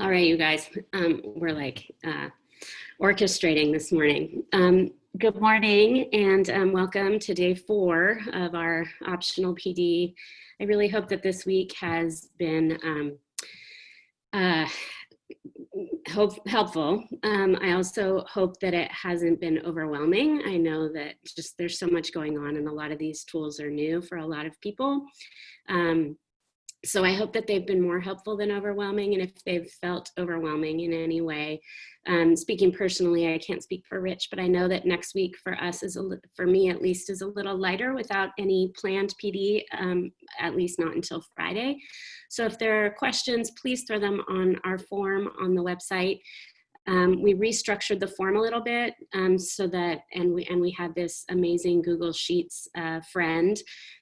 All right, you guys, we're like orchestrating this morning. Good morning and welcome to day 4 of our optional PD. I really hope that this week has been helpful. I also hope that it hasn't been overwhelming. I know that just there's so much going on and a lot of these tools are new for a lot of people. So I hope that they've been more helpful than overwhelming, and if they've felt overwhelming in any way, speaking personally, I can't speak for Rich, but I know that next week for us, for me at least, is a little lighter without any planned PD, at least not until Friday. So if there are questions, please throw them on our form on the website. We restructured the form a little bit so that, and we had this amazing Google Sheets friend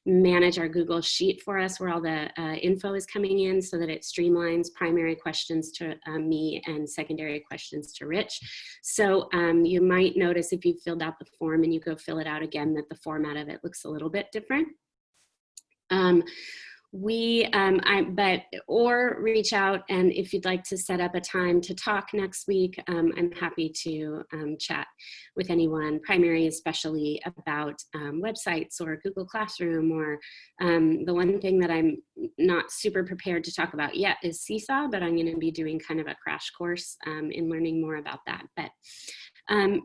manage our Google Sheet for us where all the info is coming in so that it streamlines primary questions to me and secondary questions to Rich. So you might notice if you filled out the form and you go fill it out again that the format of it looks a little bit different. Or reach out, and if you'd like to set up a time to talk next week, I'm happy to chat with anyone, primary especially, about websites or Google Classroom, or the one thing that I'm not super prepared to talk about yet is Seesaw, but I'm going to be doing kind of a crash course in learning more about that. But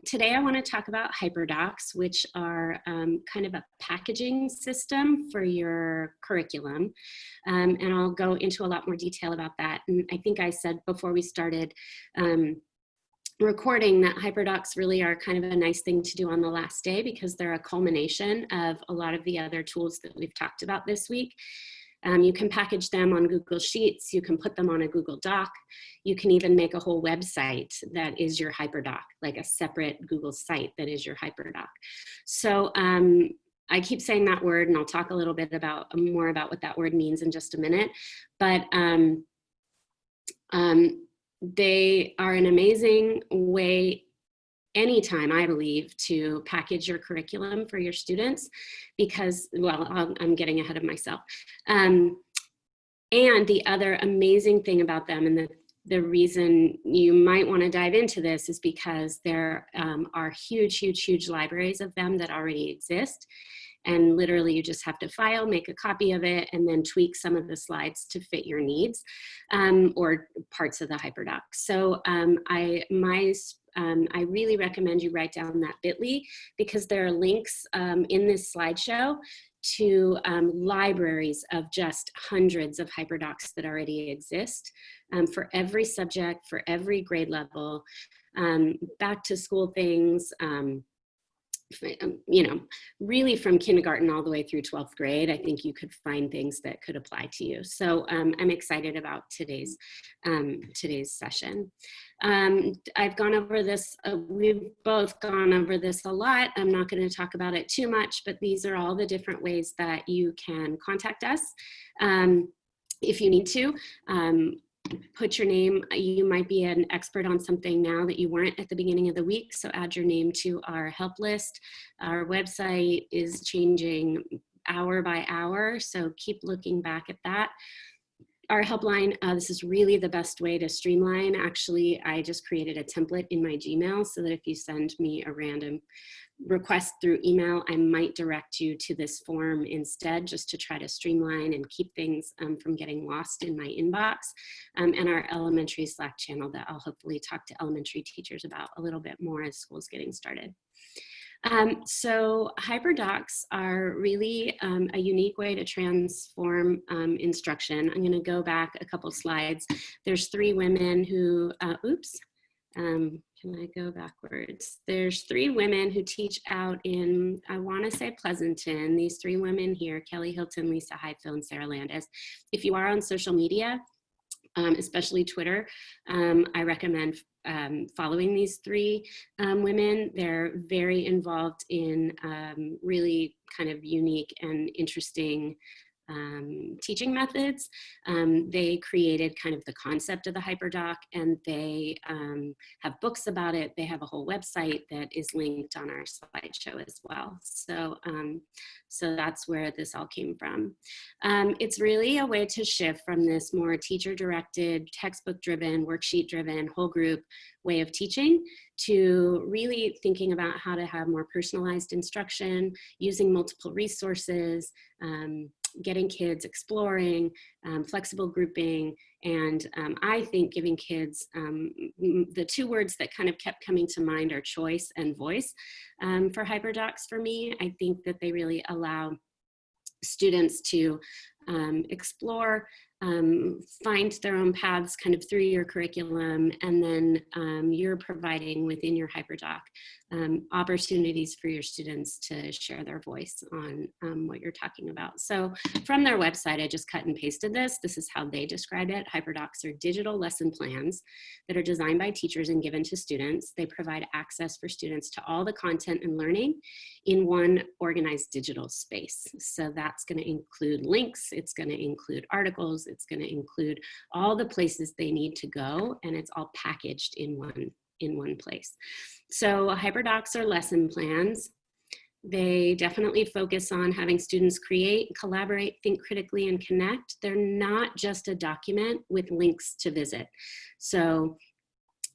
today I want to talk about Hyperdocs, which are kind of a packaging system for your curriculum. And I'll go into a lot more detail about that. And I think I said before we started recording that Hyperdocs really are kind of a nice thing to do on the last day because they're a culmination of a lot of the other tools that we've talked about this week. You can package them on Google Sheets, you can put them on a Google Doc, you can even make a whole website that is your Hyperdoc, like a separate Google site that is your Hyperdoc. So I keep saying that word, and I'll talk a little bit more about what that word means in just a minute, but they are an amazing way anytime, I believe, to package your curriculum for your students because, well, I'm getting ahead of myself. And the other amazing thing about them, and the reason you might want to dive into this, is because there are huge, huge, huge libraries of them that already exist. And literally you just have to file, make a copy of it, and then tweak some of the slides to fit your needs or parts of the Hyperdoc. So I really recommend you write down that bit.ly because there are links in this slideshow to libraries of just hundreds of Hyperdocs that already exist for every subject, for every grade level, back to school things, you know, really from kindergarten all the way through 12th grade, I think you could find things that could apply to you. So I'm excited about today's session. I've gone over this, we've both gone over this a lot. I'm not going to talk about it too much, but these are all the different ways that you can contact us if you need to. Put your name, you might be an expert on something now that you weren't at the beginning of the week, so add your name to our help list. Our website is changing hour by hour, so keep looking back at that. Our helpline, this is really the best way to streamline. Actually, I just created a template in my Gmail so that if you send me a random request through email, I might direct you to this form instead, just to try to streamline and keep things from getting lost in my inbox, and our elementary Slack channel that I'll hopefully talk to elementary teachers about a little bit more as school's getting started. So Hyperdocs are really a unique way to transform instruction. I'm going to go back a couple slides. There's 3 women who, can I go backwards? There's 3 women who teach out in, I want to say Pleasanton. These 3 women here, Kelly Hilton, Lisa Highfield, and Sarah Landis. If you are on social media, especially Twitter, I recommend following these 3 women. They're very involved in really kind of unique and interesting teaching methods. They created kind of the concept of the Hyperdoc, and they have books about it. They have a whole website that is linked on our slideshow as well. So, so that's where this all came from. It's really a way to shift from this more teacher-directed, textbook-driven, worksheet-driven, whole group way of teaching to really thinking about how to have more personalized instruction, using multiple resources, getting kids exploring, flexible grouping, and I think giving kids, the two words that kind of kept coming to mind are choice and voice for Hyperdocs for me. I think that they really allow students to explore, find their own paths kind of through your curriculum, and then you're providing within your Hyperdoc opportunities for your students to share their voice on what you're talking about. So from their website, I just cut and pasted this. This is how they describe it. Hyperdocs are digital lesson plans that are designed by teachers and given to students. They provide access for students to all the content and learning in one organized digital space. So that's going to include links, it's going to include articles, it's going to include all the places they need to go, and it's all packaged in one place. So Hyperdocs are lesson plans. They definitely focus on having students create, collaborate, think critically, and connect. They're not just a document with links to visit. So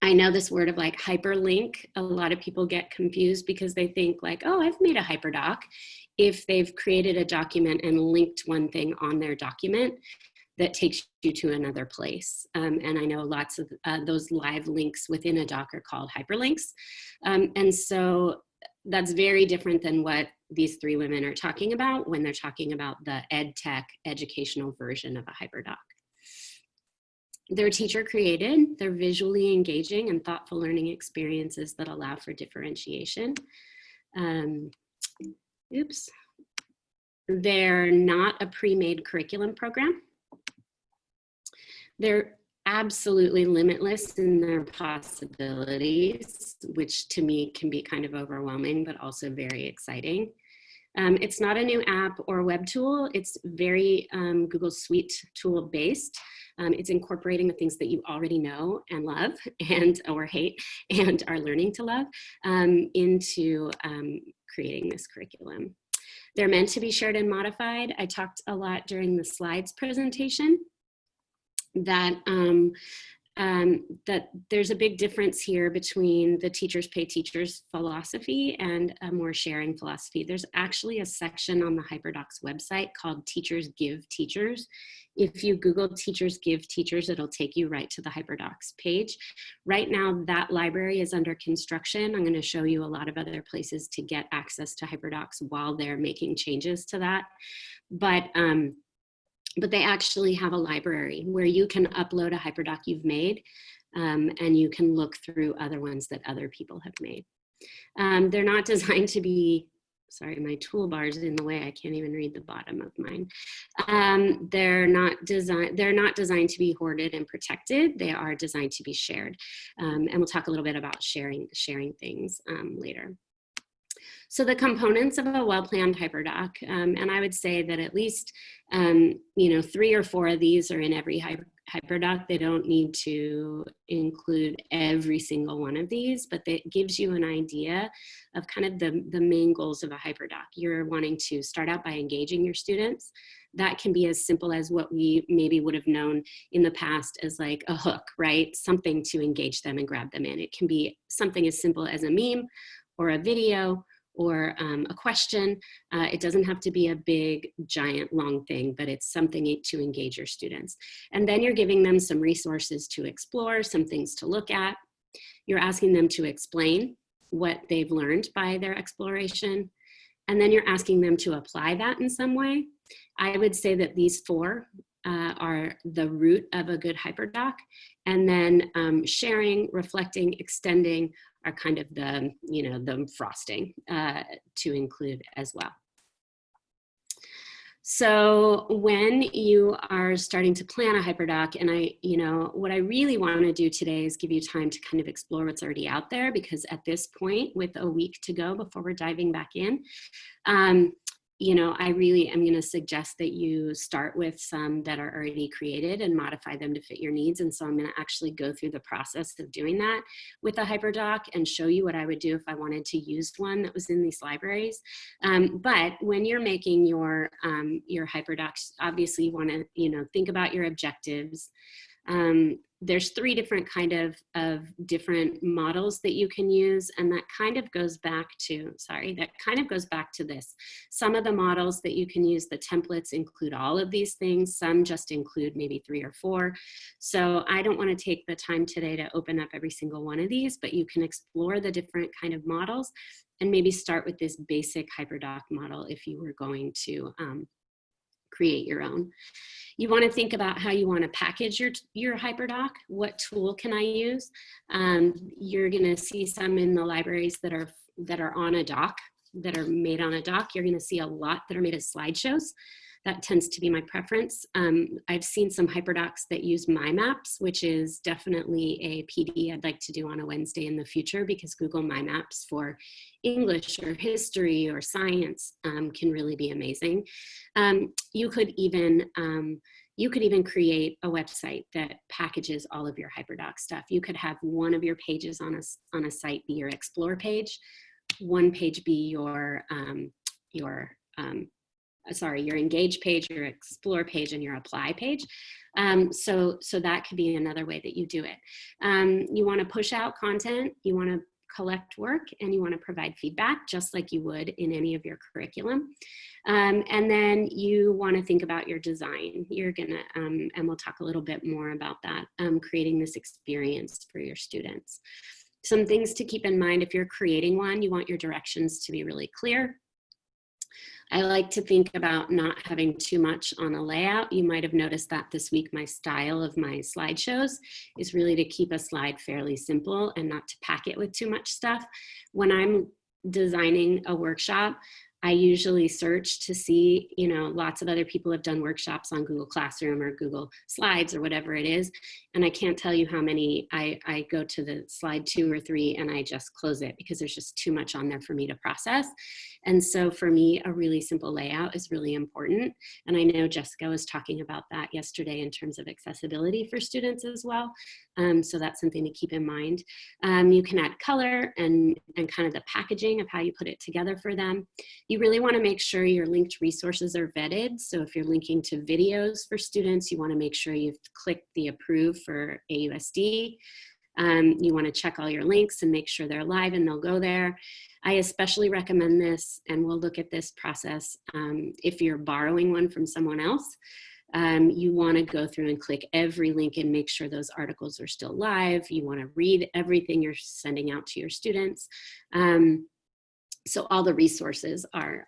I know this word of like hyperlink, a lot of people get confused because they think like, oh, I've made a Hyperdoc, if they've created a document and linked one thing on their document that takes you to another place. And I know lots of those live links within a doc are called hyperlinks. And so that's very different than what these three women are talking about when they're talking about the ed tech educational version of a Hyperdoc. They're teacher created, they're visually engaging and thoughtful learning experiences that allow for differentiation. They're not a pre-made curriculum program. They're absolutely limitless in their possibilities, which to me can be kind of overwhelming, but also very exciting. It's not a new app or web tool. It's very Google Suite tool based. It's incorporating the things that you already know and love and or hate and are learning to love into creating this curriculum. They're meant to be shared and modified. I talked a lot during the slides presentation that that there's a big difference here between the teachers pay teachers philosophy and a more sharing philosophy. There's actually a section on the Hyperdocs website called Teachers Give Teachers. If you Google Teachers Give Teachers, it'll take you right to the Hyperdocs page. Right now, that library is under construction. I'm going to show you a lot of other places to get access to Hyperdocs while they're making changes to that. But they actually have a library where you can upload a Hyperdoc you've made and you can look through other ones that other people have made. They're not designed to be, sorry, my toolbar's in the way. I can't even read the bottom of mine. They're not designed to be hoarded and protected. They are designed to be shared. And we'll talk a little bit about sharing things later. So the components of a well-planned Hyperdoc, and I would say that at least 3 or 4 of these are in every Hyperdoc. They don't need to include every single one of these, but that gives you an idea of kind of the main goals of a Hyperdoc. You're wanting to start out by engaging your students. That can be as simple as what we maybe would have known in the past as like a hook, right? Something to engage them and grab them in. It can be something as simple as a meme or a video or a question. It doesn't have to be a big, giant, long thing, but it's something to engage your students. And then you're giving them some resources to explore, some things to look at. You're asking them to explain what they've learned by their exploration. And then you're asking them to apply that in some way. I would say that these 4 are the root of a good Hyperdoc. And then sharing, reflecting, extending are kind of the, the frosting to include as well. So when you are starting to plan a Hyperdoc, and what I really want to do today is give you time to kind of explore what's already out there, because at this point, with a week to go before we're diving back in, you know, I really am going to suggest that you start with some that are already created and modify them to fit your needs. And so I'm going to actually go through the process of doing that with a Hyperdoc and show you what I would do if I wanted to use one that was in these libraries. But when you're making your Hyperdocs, obviously you want to, you know, think about your objectives. There's 3 different kind of different models that you can use, and that kind of goes back to, this. Some of the models that you can use, the templates include all of these things. Some just include maybe 3 or 4. So I don't want to take the time today to open up every single one of these, but you can explore the different kind of models and maybe start with this basic Hyperdoc model if you were going to create your own. You want to think about how you want to package your Hyperdoc. What tool can I use? You're going to see some in the libraries that are on a doc, that are made on a doc. You're going to see a lot that are made as slideshows. That tends to be my preference. I've seen some Hyperdocs that use My Maps, which is definitely a PD I'd like to do on a Wednesday in the future, because Google My Maps for English or history or science can really be amazing. You could even create a website that packages all of your Hyperdoc stuff. You could have one of your pages on a site be your Explore page, one page be your Engage page, your Explore page, and your Apply page. So that could be another way that you do it. You want to push out content, you want to collect work, and you want to provide feedback just like you would in any of your curriculum. And then you want to think about your design. You're gonna, and we'll talk a little bit more about that, creating this experience for your students. Some things to keep in mind if you're creating one, you want your directions to be really clear. I like to think about not having too much on a layout. You might have noticed that this week my style of my slideshows is really to keep a slide fairly simple and not to pack it with too much stuff. When I'm designing a workshop, I usually search to see, you know, lots of other people have done workshops on Google Classroom or Google Slides or whatever it is. And I can't tell you how many I go to the slide 2 or 3 and I just close it because there's just too much on there for me to process. And so for me, a really simple layout is really important. And I know Jessica was talking about that yesterday in terms of accessibility for students as well. So that's something to keep in mind. You can add color and kind of the packaging of how you put it together for them. You really want to make sure your linked resources are vetted. So if you're linking to videos for students, you want to make sure you've clicked the approve for AUSD. You want to check all your links and make sure they're live and they'll go there. I especially recommend this, and we'll look at this process if you're borrowing one from someone else. You want to go through and click every link and make sure those articles are still live. You want to read everything you're sending out to your students. So all the resources are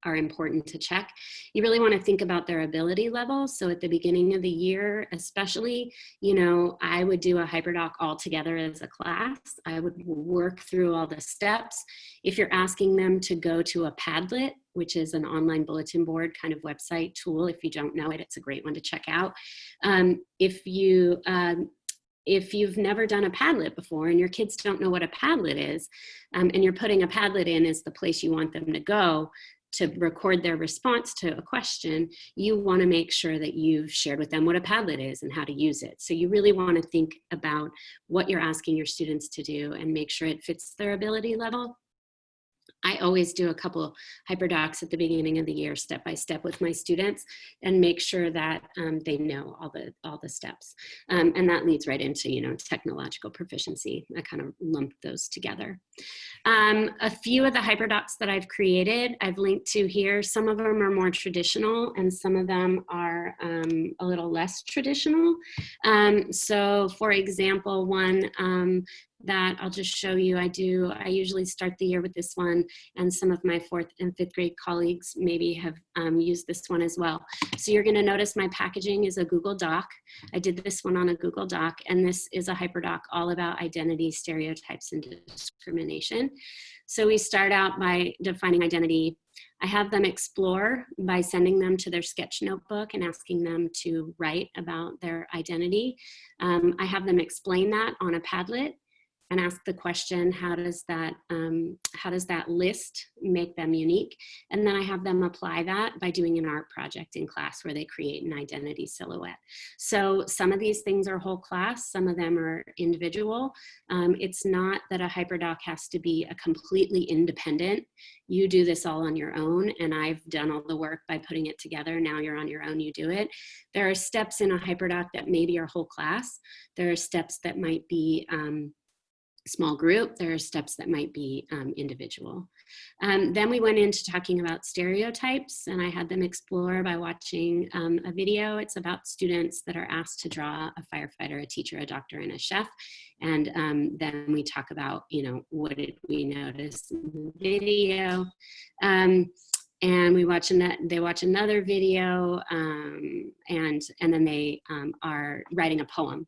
important to check. You really want to think about their ability level. So at the beginning of the year, especially, you know, I would do a Hyperdoc all together as a class. I would work through all the steps. If you're asking them to go to a Padlet, which is an online bulletin board kind of website tool, if you don't know it, it's a great one to check out. If you've never done a Padlet before and your kids don't know what a Padlet is, and you're putting a Padlet in as the place you want them to go to record their response to a question, you want to make sure that you've shared with them what a Padlet is and how to use it. So you really want to think about what you're asking your students to do and make sure it fits their ability level. I always do a couple Hyperdocs at the beginning of the year, step by step with my students, and make sure that they know all the steps. And that leads right into, you know, technological proficiency. I kind of lump those together. A few of the Hyperdocs that I've created, I've linked to here. Some of them are more traditional and some of them are a little less traditional. So for example, one that I'll just show you, I usually start the year with this one, and some of my 4th and 5th grade colleagues maybe have used this one as well. So you're gonna notice my packaging is a Google Doc. I did this one on a Google Doc, and this is a Hyperdoc all about identity, stereotypes, and discrimination. So we start out by defining identity. I have them explore by sending them to their sketch notebook and asking them to write about their identity. I have them explain that on a Padlet. and ask the question, how does that list make them unique? And then I have them apply that by doing an art project in class where they create an identity silhouette. So some of these things are whole class, some of them are individual. It's not that a Hyperdoc has to be a completely independent. You do this all on your own, and I've done all the work by putting it together. Now you're on your own, you do it. There are steps in a Hyperdoc that maybe are whole class. There are steps that might be small group. There are steps that might be individual. Then we went into talking about stereotypes, and I had them explore by watching a video. It's about students that are asked to draw a firefighter, a teacher, a doctor, and a chef. And then we talk about, what did we notice in the video? And they watch another video, and then they are writing a poem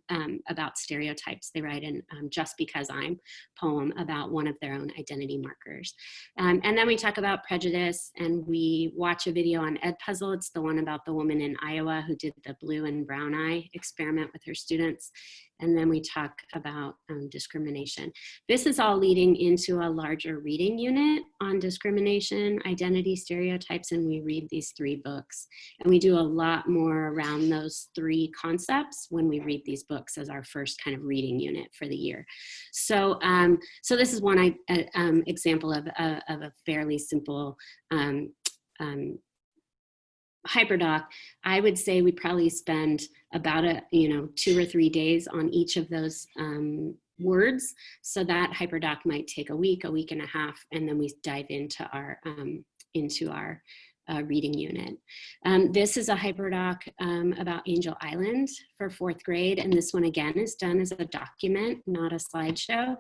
about stereotypes. They write an Just Because I'm poem about one of their own identity markers. And then we talk about prejudice, and we watch a video on Edpuzzle. It's the one about the woman in Iowa who did the blue and brown eye experiment with her students. And then we talk about discrimination. This is all leading into a larger reading unit on discrimination, identity, stereotypes, and we read these 3 books. And we do a lot more around those 3 concepts when we read these books as our first kind of reading unit for the year. So, so this is one example of a fairly simple Hyperdoc. I would say we probably spend about 2 or 3 days on each of those words. So that Hyperdoc might take a week and a half, and then we dive into our reading unit. This is a Hyperdoc about Angel Island for 4th grade, and this one again is done as a document, not a slideshow.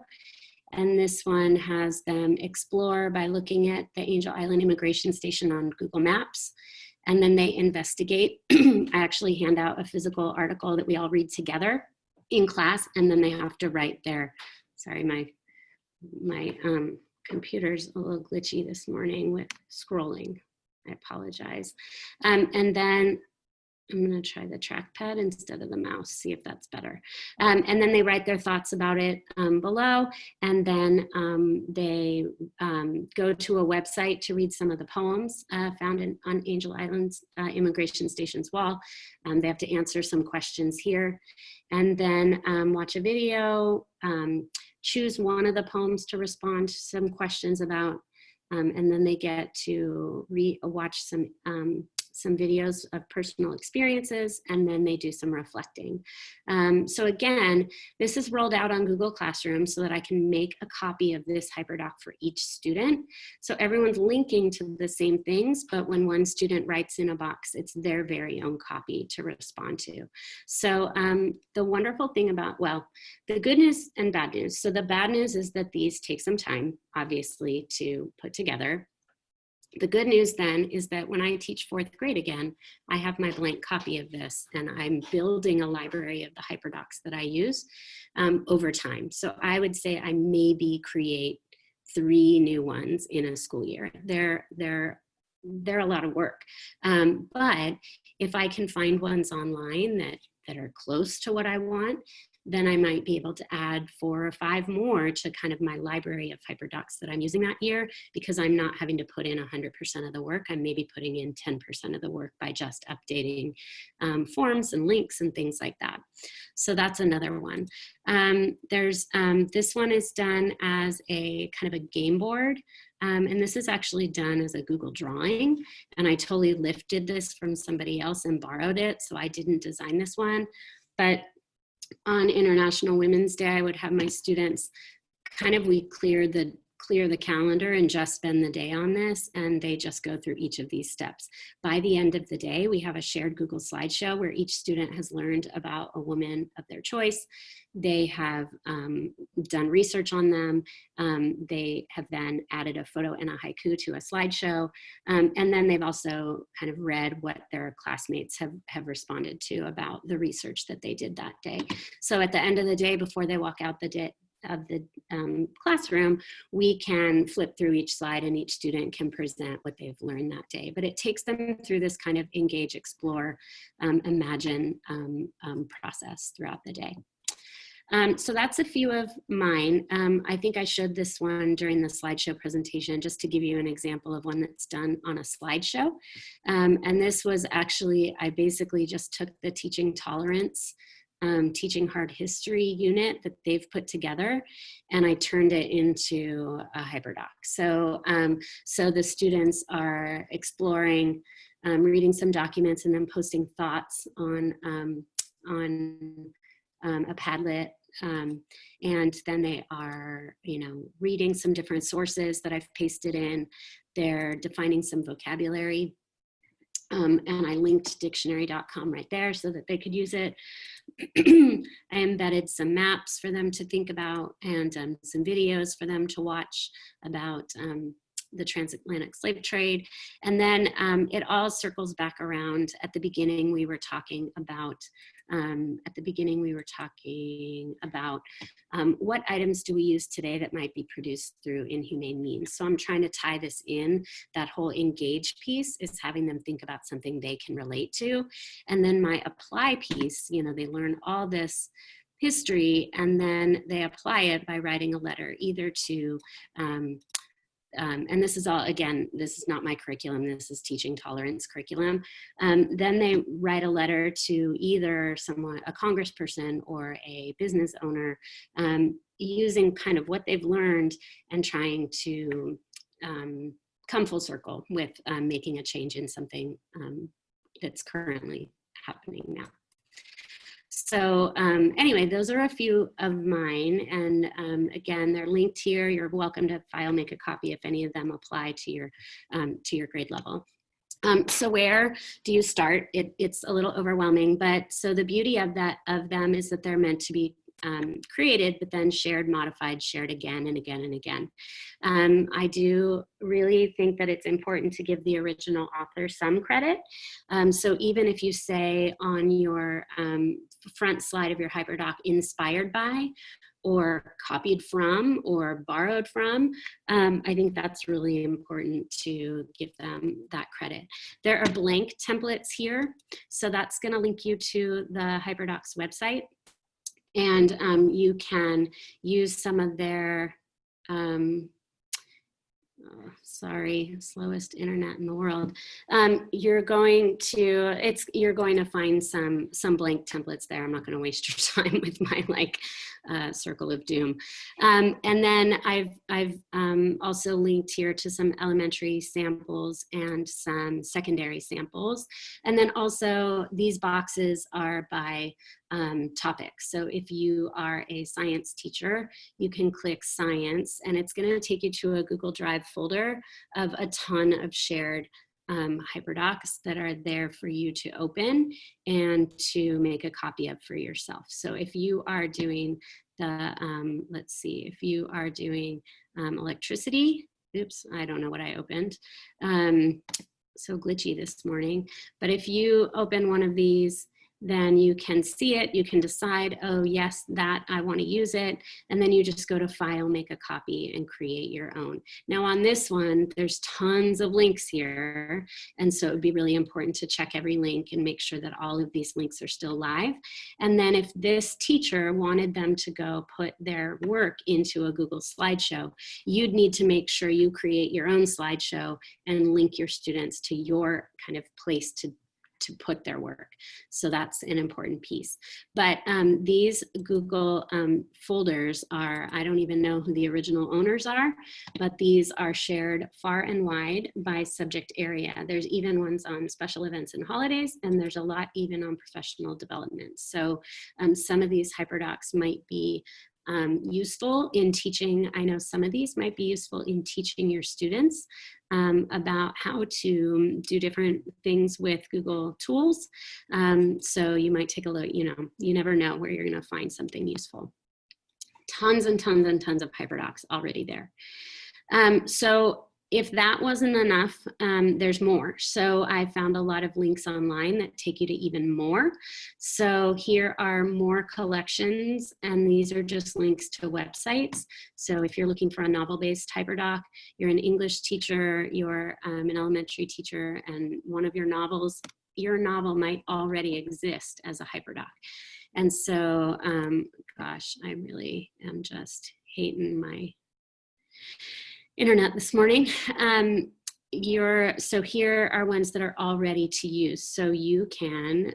And this one has them explore by looking at the Angel Island immigration station on Google Maps. And then they investigate. I actually hand out a physical article that we all read together in class, and then they have to write their, sorry, my computer's a little glitchy this morning with scrolling. I apologize. And then I'm going to try the trackpad instead of the mouse, see if that's better. And then they write their thoughts about it below, and then they go to a website to read some of the poems found on Angel Island's immigration station's wall. They have to answer some questions here, and then watch a video, choose one of the poems to respond to some questions about, and then they get to watch some videos of personal experiences, and then they do some reflecting. So again, this is rolled out on Google Classroom so that I can make a copy of this Hyperdoc for each student. So everyone's linking to the same things, but when one student writes in a box, it's their very own copy to respond to. So the wonderful thing about, well, the good news and bad news. So the bad news is that these take some time, obviously, to put together. The good news then is that when I teach 4th grade again, I have my blank copy of this, and I'm building a library of the Hyperdocs that I use over time. So I would say I maybe create 3 new ones in a school year. They're a lot of work, but if I can find ones online that are close to what I want, then I might be able to add 4 or 5 more to kind of my library of Hyperdocs that I'm using that year, because I'm not having to put in 100% of the work. I'm maybe putting in 10% of the work by just updating forms and links and things like that. So that's another one. This one is done as a kind of a game board. And this is actually done as a Google drawing. And I totally lifted this from somebody else and borrowed it. So I didn't design this one. But on International Women's Day, I would have my students we clear the calendar and just spend the day on this, and they just go through each of these steps. By the end of the day, we have a shared Google slideshow where each student has learned about a woman of their choice. They have done research on them. They have then added a photo and a haiku to a slideshow. And then they've also kind of read what their classmates have responded to about the research that they did that day. So at the end of the day, before they walk out the classroom, we can flip through each slide and each student can present what they've learned that day. But it takes them through this kind of engage, explore, imagine process throughout the day. So that's a few of mine. I think I showed this one during the slideshow presentation just to give you an example of one that's done on a slideshow. And this was actually, I basically just took the teaching tolerance, teaching hard history unit that they've put together, and I turned it into a Hyperdoc. So, so the students are exploring, reading some documents and then posting thoughts on a Padlet. And then they are, reading some different sources that I've pasted in. They're defining some vocabulary. And I linked dictionary.com right there so that they could use it. I embedded some maps for them to think about and some videos for them to watch about the transatlantic slave trade. And then it all circles back around. At the beginning, we were talking about what items do we use today that might be produced through inhumane means. So I'm trying to tie this in. That whole engage piece is having them think about something they can relate to. And then my apply piece, they learn all this history and then they apply it by writing a letter either to and this is all, again, this is not my curriculum, this is teaching tolerance curriculum. Then they write a letter to either someone, a congressperson or a business owner, using kind of what they've learned and trying to come full circle with making a change in something that's currently happening now. So anyway, those are a few of mine. And again, they're linked here. You're welcome to file, make a copy if any of them apply to your grade level. So where do you start? It's a little overwhelming, but so the beauty of them is that they're meant to be created, but then shared, modified, shared again and again and again. I do really think that it's important to give the original author some credit. So even if you say on your front slide of your Hyperdoc, inspired by, or copied from, or borrowed from, I think that's really important to give them that credit. There are blank templates here. So that's gonna link you to the Hyperdocs website. And you can use some of their, slowest internet in the world. You're going to find some blank templates there. I'm not going to waste your time with my circle of doom. And then I've also linked here to some elementary samples and some secondary samples. And then also these boxes are by topic. So if you are a science teacher, you can click science and it's going to take you to a Google Drive folder of a ton of shared Hyperdocs that are there for you to open and to make a copy of for yourself. So if you are doing the, let's see, if you are doing electricity, oops, I don't know what I opened. So glitchy this morning. But if you open one of these, then you can see it, you can decide, oh yes, that I want to use it, and then you just go to file, make a copy, and create your own. Now on this one, there's tons of links here, and so it would be really important to check every link and make sure that all of these links are still live. And then if this teacher wanted them to go put their work into a Google slideshow, you'd need to make sure you create your own slideshow and link your students to your kind of place to put their work. So that's an important piece. But these Google folders are, I don't even know who the original owners are, but these are shared far and wide by subject area. There's even ones on special events and holidays, and there's a lot even on professional development. So some of these Hyperdocs might be useful in teaching. I know some of these might be useful in teaching your students about how to do different things with Google tools. So you might take a look, you never know where you're going to find something useful. Tons and tons and tons of Hyperdocs already there. So if that wasn't enough, there's more. So I found a lot of links online that take you to even more. So here are more collections, and these are just links to websites. So if you're looking for a novel-based Hyperdoc, you're an English teacher, you're an elementary teacher, and one of your novels, your novel might already exist as a Hyperdoc. And so gosh, I really am just hating my internet this morning. So here are ones that are all ready to use. So you can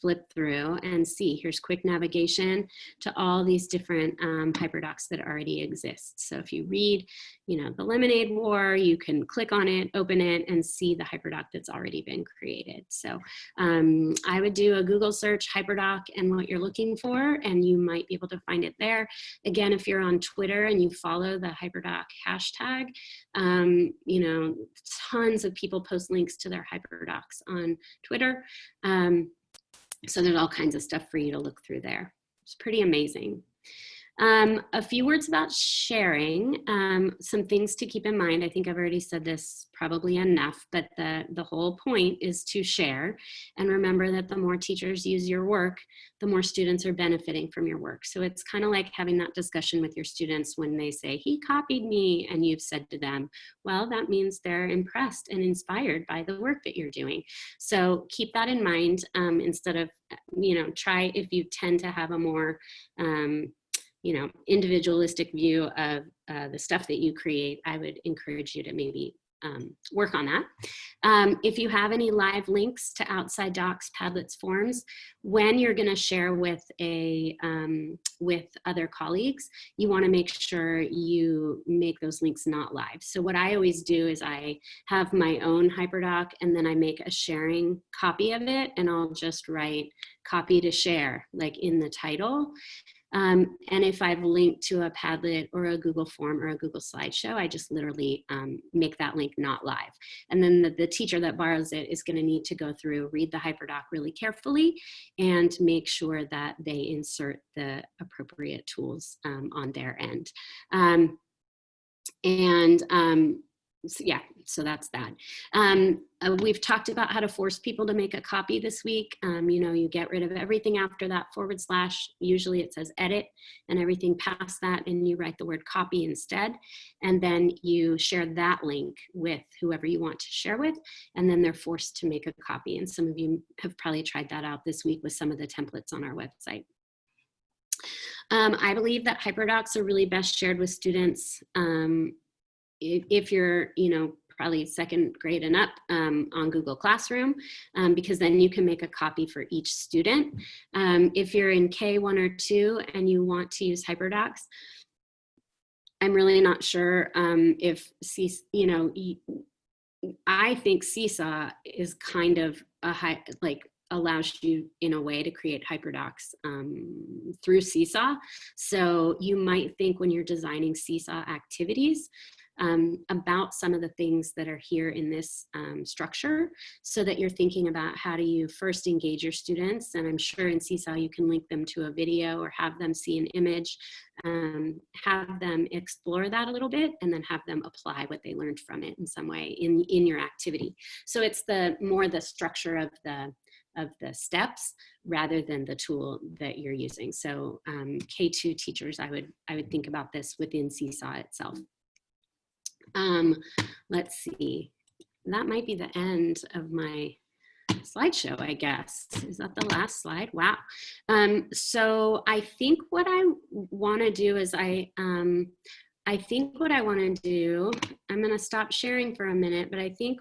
flip through and see, here's quick navigation to all these different Hyperdocs that already exist. So if you read, the Lemonade War, you can click on it, open it, and see the Hyperdoc that's already been created. So I would do a Google search, Hyperdoc, and what you're looking for, and you might be able to find it there. Again, if you're on Twitter and you follow the Hyperdoc hashtag, tons of people post links to their Hyperdocs on Twitter. So there's all kinds of stuff for you to look through there. It's pretty amazing. A few words about sharing, some things to keep in mind. I think I've already said this probably enough, but the whole point is to share. And remember that the more teachers use your work, the more students are benefiting from your work. So it's kind of like having that discussion with your students when they say, he copied me, and you've said to them, well, that means they're impressed and inspired by the work that you're doing. So keep that in mind instead of, try, if you tend to have a more individualistic view of the stuff that you create, I would encourage you to maybe work on that. If you have any live links to outside docs, Padlets, forms, when you're going to share with with other colleagues, you want to make sure you make those links not live. So what I always do is I have my own Hyperdoc, and then I make a sharing copy of it, and I'll just write copy to share, like in the title. And if I've linked to a Padlet or a Google form or a Google slideshow, I just literally make that link not live. And then the teacher that borrows it is going to need to go through, read the Hyperdoc really carefully, and make sure that they insert the appropriate tools on their end. So yeah, so that's that. We've talked about how to force people to make a copy this week. You get rid of everything after that /. Usually it says edit, and everything past that, and you write the word copy instead. And then you share that link with whoever you want to share with, and then they're forced to make a copy. And some of you have probably tried that out this week with some of the templates on our website. I believe that Hyperdocs are really best shared with students if you're, probably second grade and up on Google Classroom, because then you can make a copy for each student. If you're in K1 or 2 and you want to use Hyperdocs, I'm really not sure if, I think Seesaw is kind of allows you in a way to create Hyperdocs through Seesaw. So you might think when you're designing Seesaw activities about some of the things that are here in this structure, so that you're thinking about how do you first engage your students. And I'm sure in Seesaw you can link them to a video or have them see an image, have them explore that a little bit, and then have them apply what they learned from it in some way in your activity. So it's more the structure of the steps rather than the tool that you're using. So K2 teachers, I would think about this within Seesaw itself. Let's see, that might be the end of my slideshow, I guess. Is that the last slide? Wow. So I think what I want to do is I'm going to stop sharing for a minute, but I think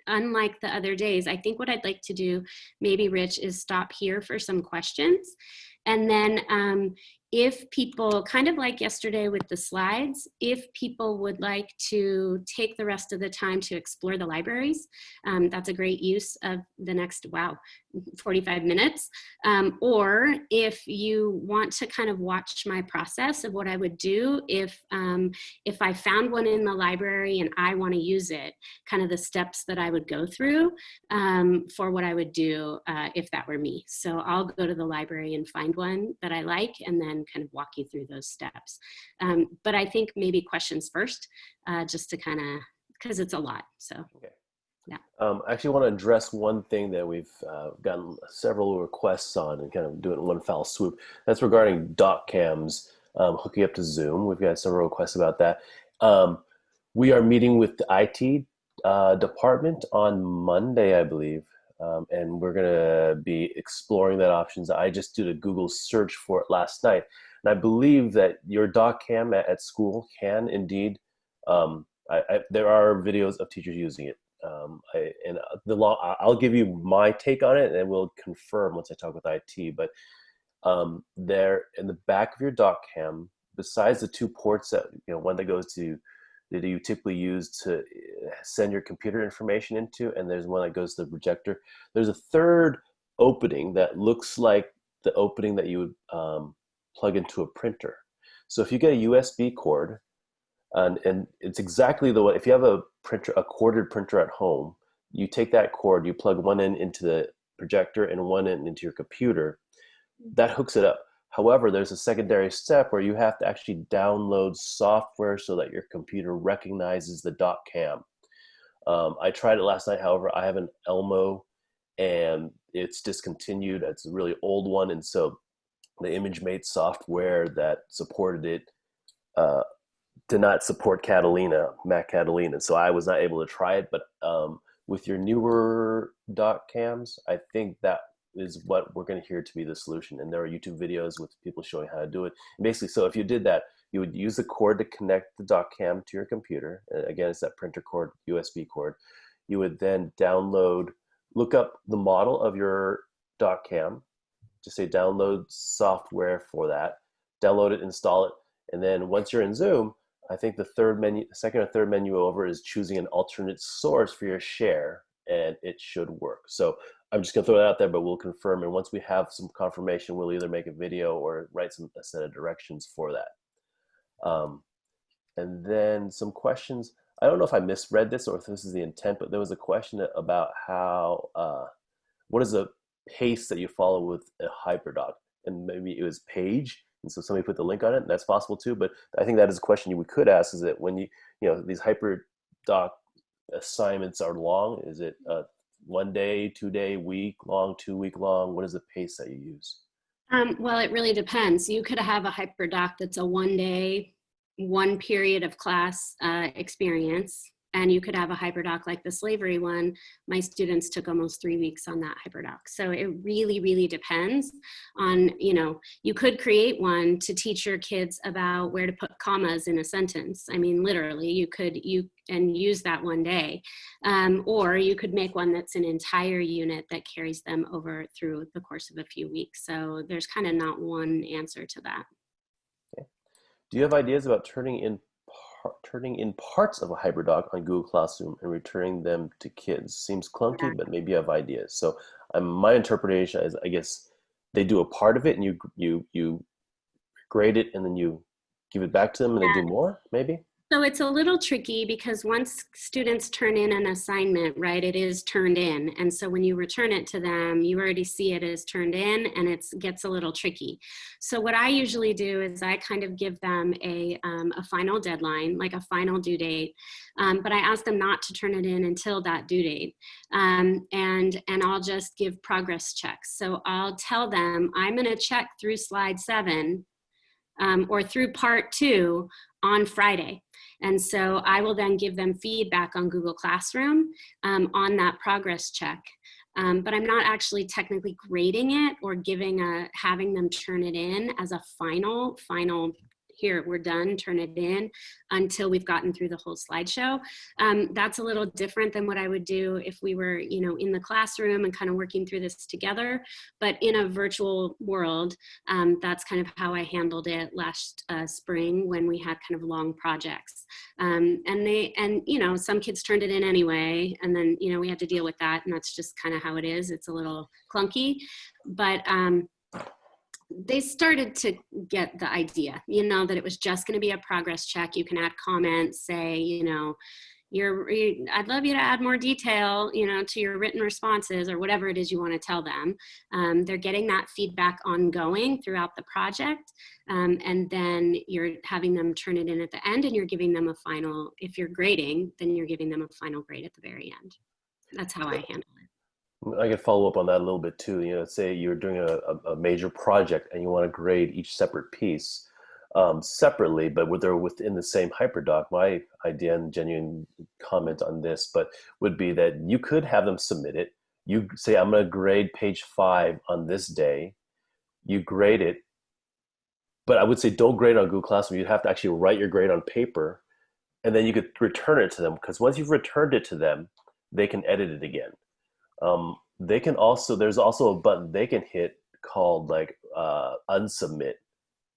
unlike the other days, I think what I'd like to do, maybe Rich, is stop here for some questions. And then if people, kind of like yesterday with the slides, if people would like to take the rest of the time to explore the libraries, that's a great use of the next, 45 minutes. Or if you want to kind of watch my process of what I would do if I found one in the library and I want to use it, kind of the steps that I would go through for what I would do if that were me. So I'll go to the library and find one that I like, and then kind of walk you through those steps. But I think maybe questions first, just to kind of, because it's a lot, so. Okay. Yeah. I actually want to address one thing that we've gotten several requests on and kind of do it in one foul swoop. That's regarding doc cams hooking up to Zoom. We've got several requests about that. We are meeting with the IT department on Monday, I believe, and we're going to be exploring that options. I just did a Google search for it last night, and I believe that your doc cam at school can indeed. There are videos of teachers using it. I'll give you my take on it, and we'll confirm once I talk with IT. But there in the back of your doc cam, besides the two ports that one that goes to that you typically use to send your computer information into, and there's one that goes to the projector. There's a third opening that looks like the opening that you would plug into a printer. So if you get a USB cord, and it's exactly the way, if you have a printer, a corded printer at home, you take that cord, you plug one end into the projector and one end into your computer, that hooks it up. However, there's a secondary step where you have to actually download software so that your computer recognizes the doc cam. I tried it last night. However, I have an Elmo and it's discontinued. It's a really old one. And so the ImageMate software that supported it did not support Catalina, Mac Catalina. So I was not able to try it. But with your newer doc cams, I think that is what we're going to hear to be the solution. And there are YouTube videos with people showing how to do it. And basically, so if you did that, you would use the cord to connect the doc cam to your computer. Again, it's that printer cord, USB cord. You would then look up the model of your doc cam, just say download software for that, download it, install it. And then once you're in Zoom, I think the second or third menu over is choosing an alternate source for your share, and it should work. So I'm just gonna throw that out there, but we'll confirm. And once we have some confirmation, we'll either make a video or write a set of directions for that. And then some questions. I don't know if I misread this or if this is the intent, but there was a question about how, what is the pace that you follow with a Hyperdoc? And maybe it was page. And so somebody put the link on it, and that's possible too. But I think that is a question we could ask, is that when these Hyperdoc assignments are long, is it 1 day, 2 day, week long, 2 week long? What is the pace that you use? Well, it really depends. You could have a Hyperdoc that's a 1 day, 1 period of class experience, and you could have a Hyperdoc like the slavery one. My students took almost 3 weeks on that Hyperdoc. So it really, really depends on, you could create one to teach your kids about where to put commas in a sentence. I mean, literally, you and use that 1 day. Or you could make one that's an entire unit that carries them over through the course of a few weeks. So there's kind of not one answer to that. Okay. Do you have ideas about turning in parts of a Hyperdoc on Google Classroom and returning them to kids? Seems clunky, but maybe you have ideas. So my interpretation is, I guess they do a part of it and you grade it and then you give it back to them and they do more, maybe? So it's a little tricky because once students turn in an assignment, right, it is turned in. And so when you return it to them, you already see it as turned in, and it gets a little tricky. So what I usually do is I kind of give them a final deadline, like a final due date, but I ask them not to turn it in until that due date. And I'll just give progress checks. So I'll tell them, I'm going to check through slide 7 or through part 2 on Friday. And so I will then give them feedback on Google Classroom on that progress check. But I'm not actually technically grading it or having them turn it in as a final, here, we're done, turn it in, until we've gotten through the whole slideshow. That's a little different than what I would do if we were, in the classroom and kind of working through this together. But in a virtual world, that's kind of how I handled it last spring when we had kind of long projects. And some kids turned it in anyway, and then, we had to deal with that, and that's just kind of how it is. It's a little clunky, but they started to get the idea, that it was just going to be a progress check. You can add comments, say, I'd love you to add more detail, to your written responses or whatever it is you want to tell them. They're getting that feedback ongoing throughout the project. And then you're having them turn it in at the end, and you're giving them a final, if you're grading, then you're giving them a final grade at the very end. That's how I handle it. I could follow up on that a little bit too. Say you're doing a major project and you want to grade each separate piece separately, but they're within the same Hyperdoc. My idea and genuine comment on this, but would be that you could have them submit it. you say, I'm going to grade page 5 on this day. You grade it, but I would say don't grade on Google Classroom. You'd have to actually write your grade on paper, and then you could return it to them, because once you've returned it to them, they can edit it again. They can also, there's also a button they can hit called like unsubmit.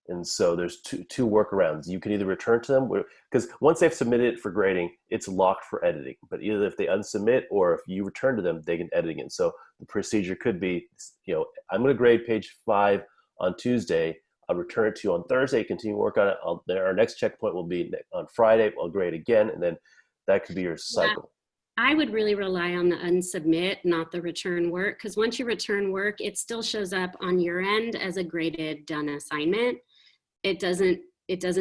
And so there's two workarounds. You can either return to them, because once they've submitted it for grading, it's locked for editing. But either if they unsubmit or if you return to them, they can edit again. So the procedure could be, I'm going to grade page 5 on Tuesday. I'll return it to you on Thursday, continue work on it. Our next checkpoint will be on Friday. I'll grade again, and then that could be your cycle. I would really rely on the unsubmit, not the return work, because once you return work, it still shows up on your end as a graded done assignment. It doesn't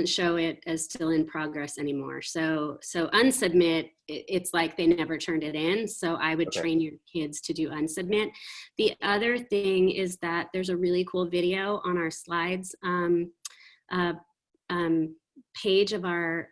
show it as still in progress anymore. So unsubmit, it's like they never turned it in. So I would train your kids to do unsubmit. The other thing is that there's a really cool video on our slides page for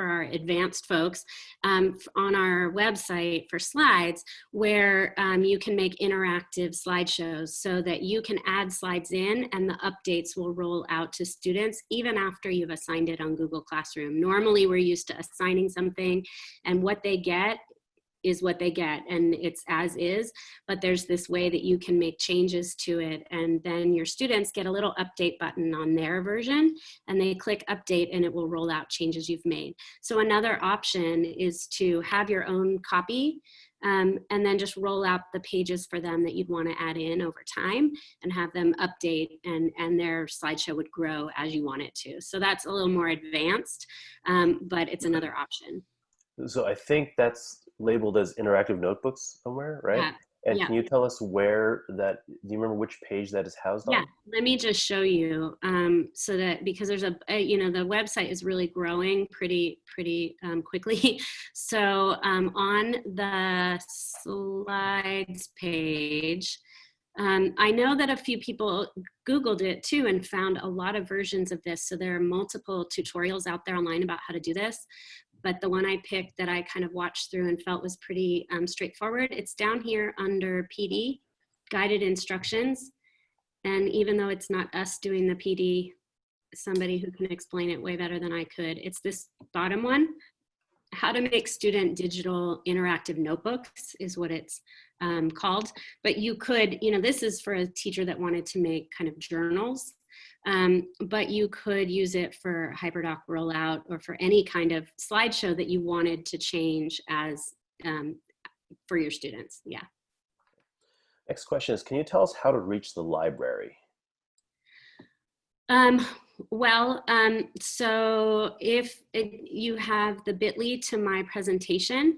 our advanced folks on our website for slides, where you can make interactive slideshows so that you can add slides in and the updates will roll out to students even after you've assigned it on Google Classroom. Normally we're used to assigning something and what they get is what they get and it's as is, but there's this way that you can make changes to it, and then your students get a little update button on their version and they click update and it will roll out changes you've made. So another option is to have your own copy and then just roll out the pages for them that you'd want to add in over time and have them update, and their slideshow would grow as you want it to. So that's a little more advanced, but it's another option. So I think that's labeled as interactive notebooks somewhere, right? And can you tell us where that, do you remember which page that is housed on? Yeah, let me just show you so that, because there's the website is really growing pretty quickly. So on the slides page, I know that a few people Googled it too and found a lot of versions of this. So there are multiple tutorials out there online about how to do this. But the one I picked that I kind of watched through and felt was pretty straightforward, it's down here under PD, guided instructions. And even though it's not us doing the PD, somebody who can explain it way better than I could, it's this bottom one. How to make student digital interactive notebooks is what it's called. But you could, this is for a teacher that wanted to make kind of journals. But you could use it for Hyperdoc rollout or for any kind of slideshow that you wanted to change as for your students. Yeah. Next question is, can you tell us how to reach the library? So if you have the bit.ly to my presentation,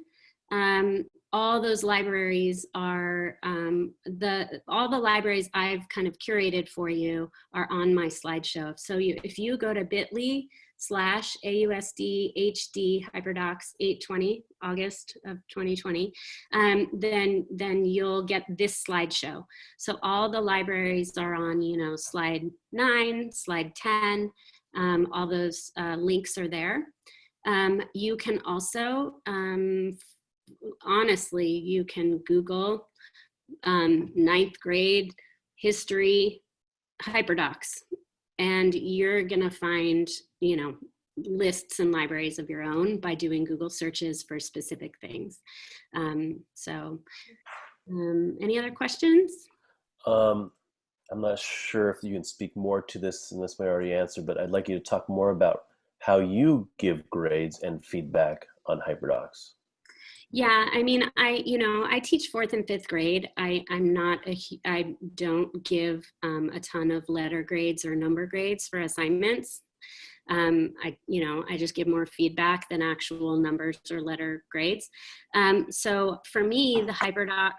all those libraries are, all the libraries I've kind of curated for you are on my slideshow. So if you go to bit.ly/AUSD Hyperdocs 820, August of 2020, then you'll get this slideshow. So all the libraries are on, slide 9, slide 10, all those links are there. You can also, honestly, you can Google 9th grade history Hyperdocs, and you're gonna find, lists and libraries of your own by doing Google searches for specific things. Any other questions? I'm not sure if you can speak more to this, and this may already answer, but I'd like you to talk more about how you give grades and feedback on Hyperdocs. Yeah, I mean, I teach 4th and 5th grade. I don't give a ton of letter grades or number grades for assignments. I just give more feedback than actual numbers or letter grades. So for me, the Hyperdoc,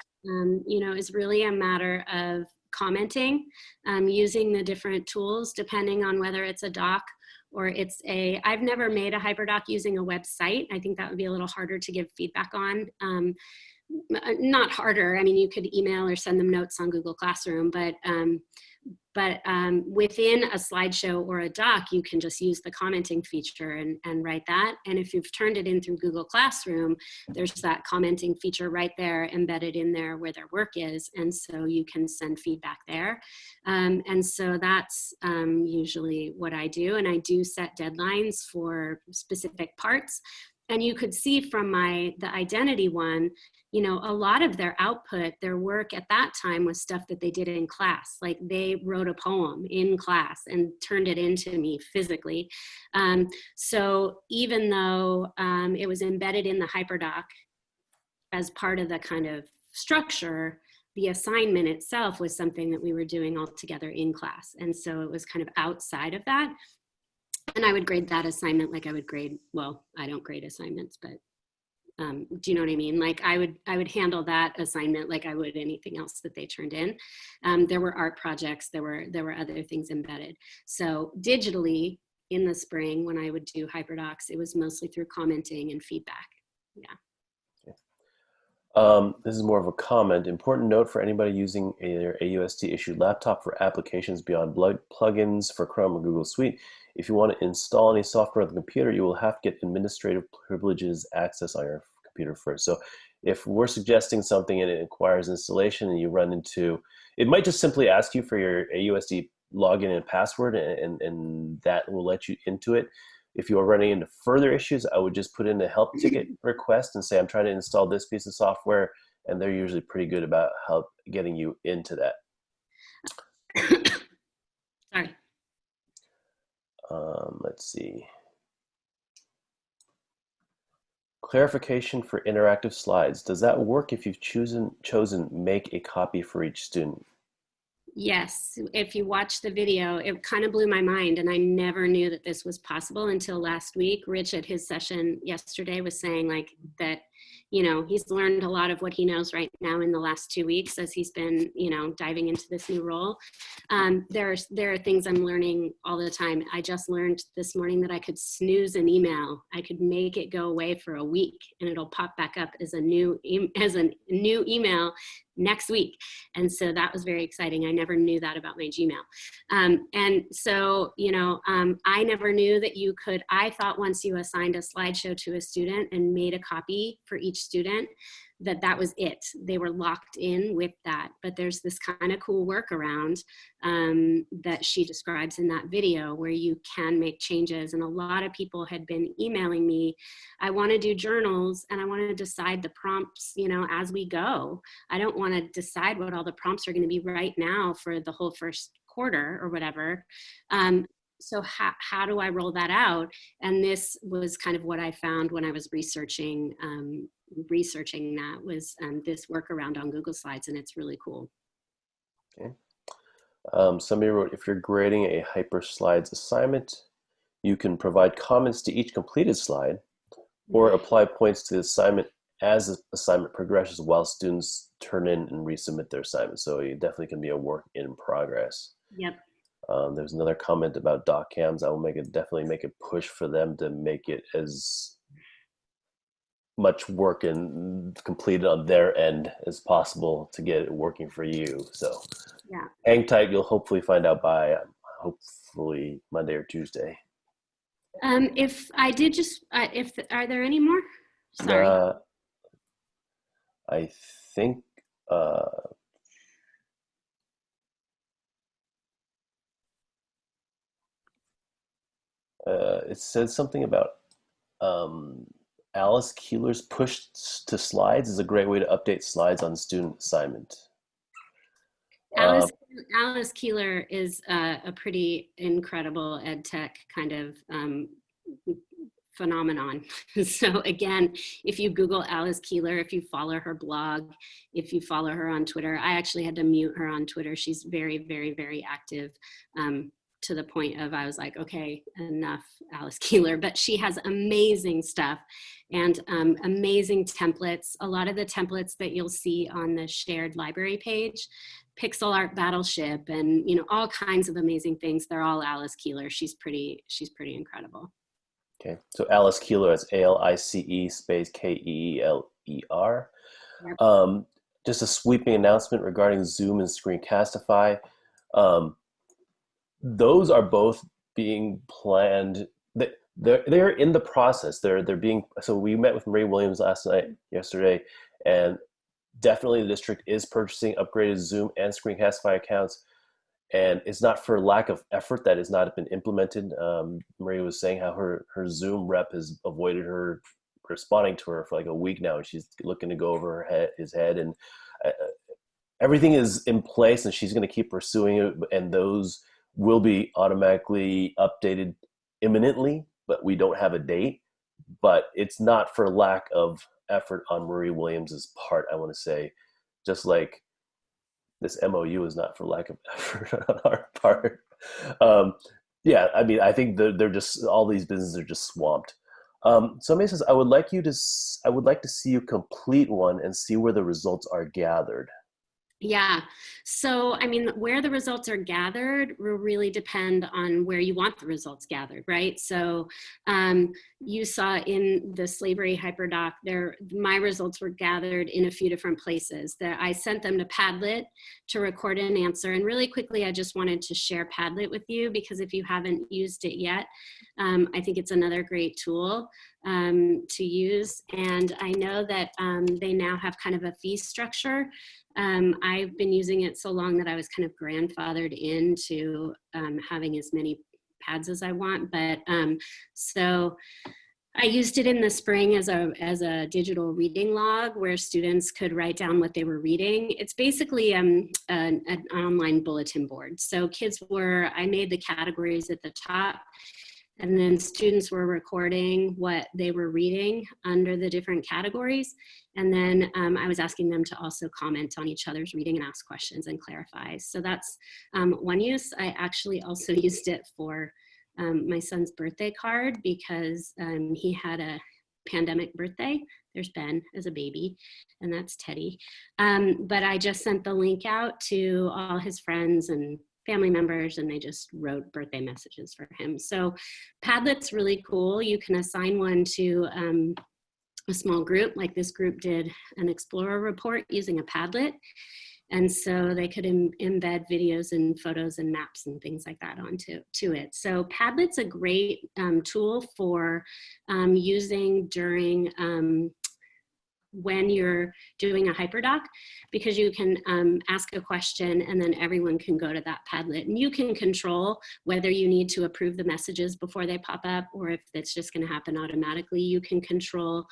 is really a matter of commenting, using the different tools depending on whether it's a doc or I've never made a Hyperdoc using a website. I think that would be a little harder to give feedback on. Not harder, I mean, you could email or send them notes on Google Classroom, but But within a slideshow or a doc, you can just use the commenting feature and write that. And if you've turned it in through Google Classroom, there's that commenting feature right there embedded in there where their work is. And so you can send feedback there. And so that's usually what I do. And I do set deadlines for specific parts. And you could see from the identity one, you know, a lot of their output, their work at that time was stuff that they did in class. Like they wrote a poem in class and turned it into me physically. So even though it was embedded in the Hyperdoc as part of the kind of structure, the assignment itself was something that we were doing all together in class. And so it was kind of outside of that. And I would grade that assignment like I would grade, well, I don't grade assignments, but do you know what I mean? Like I would handle that assignment like I would anything else that they turned in. There were art projects, there were other things embedded. So digitally in the spring when I would do Hyperdocs, it was mostly through commenting and feedback. Yeah. This is more of a comment. Important note for anybody using a AUST issued laptop for applications beyond plugins for Chrome or Google Suite. If you want to install any software on the computer, you will have to get administrative privileges access on your computer first. So if we're suggesting something and it requires installation and you run into, it might just simply ask you for your AUSD login and password and that will let you into it. If you are running into further issues, I would just put in a help ticket request and say, I'm trying to install this piece of software. And they're usually pretty good about help getting you into that. Sorry. Let's see. Clarification for interactive slides. Does that work if you've chosen make a copy for each student? Yes, if you watch the video, it kind of blew my mind and I never knew that this was possible until last week. Rich at his session yesterday was saying like that, you know, he's learned a lot of what he knows right now in the last 2 weeks as he's been, you know, diving into this new role. There are things I'm learning all the time. I just learned this morning that I could snooze an email. I could make it go away for a week and it'll pop back up as a new email next week. And so that was very exciting. I never knew that about my Gmail. And so, you know, I never knew that you could, I thought once you assigned a slideshow to a student and made a copy for each student, that was it. They were locked in with that. But there's this kind of cool workaround that she describes in that video where you can make changes. And a lot of people had been emailing me, I want to do journals and I want to decide the prompts, you know, as we go. I don't want to decide what all the prompts are going to be right now for the whole first quarter or whatever. So how do I roll that out? And this was kind of what I found when I was researching that was this workaround on Google Slides, and it's really cool. Okay. Somebody wrote, if you're grading a Hyperslides assignment, you can provide comments to each completed slide or apply points to the assignment as the assignment progresses while students turn in and resubmit their assignment. So it definitely can be a work in progress. Yep. There's another comment about doc cams. I will definitely make a push for them to make it as much work and completed on their end as possible to get it working for you. So yeah, hang tight. You'll hopefully find out by hopefully Monday or Tuesday. If I did just, are there any more? Sorry. I think it says something about Alice Keeler's push to slides is a great way to update slides on student assignment. Alice Keeler is a pretty incredible ed tech kind of phenomenon. So again, if you Google Alice Keeler, if you follow her blog, if you follow her on Twitter, I actually had to mute her on Twitter. She's very, very, very active. To the point of I was like, okay, enough Alice Keeler, but she has amazing stuff and amazing templates. A lot of the templates that you'll see on the shared library page, pixel art battleship and, you know, all kinds of amazing things. They're all Alice Keeler. She's pretty incredible. Okay, so Alice Keeler is ALICE space KEELER. Yep. Just a sweeping announcement regarding Zoom and Screencastify. those are both being planned. They're in the process. They're being, so we met with Marie Williams yesterday, and definitely the district is purchasing upgraded Zoom and Screencastify accounts, and it's not for lack of effort that has not been implemented. Maria was saying how her Zoom rep has avoided her responding to her for like a week now, and she's looking to go over his head, and uh, everything is in place, and she's going to keep pursuing it, and those will be automatically updated imminently, but we don't have a date. But it's not for lack of effort on Marie Williams's part, I want to say. Just like this MOU is not for lack of effort on our part. um, yeah, I mean, I think they're just, all these businesses are just swamped. Somebody says, I would like to see you complete one and see where the results are gathered. Yeah. So, I mean, where the results are gathered will really depend on where you want the results gathered, right? So, you saw in the slavery hyperdoc there, my results were gathered in a few different places. That I sent them to Padlet to record an answer. And really quickly, I just wanted to share Padlet with you because if you haven't used it yet, I think it's another great tool to use. And I know that they now have kind of a fee structure. I've been using it so long that I was kind of grandfathered into having as many pads as I want. But so I used it in the spring as a digital reading log where students could write down what they were reading. It's basically an online bulletin board. So I made the categories at the top, and then students were recording what they were reading under the different categories. And then I was asking them to also comment on each other's reading and ask questions and clarify. So that's one use. I actually also used it for my son's birthday card because he had a pandemic birthday. There's Ben as a baby, and that's Teddy. But I just sent the link out to all his friends and family members, and they just wrote birthday messages for him. So Padlet's really cool. You can assign one to a small group, like this group did an Explorer report using a Padlet. And so they could embed videos and photos and maps and things like that onto it. So Padlet's a great tool for using during when you're doing a hyperdoc, because you can ask a question and then everyone can go to that Padlet, and you can control whether you need to approve the messages before they pop up or if it's just going to happen automatically. You can control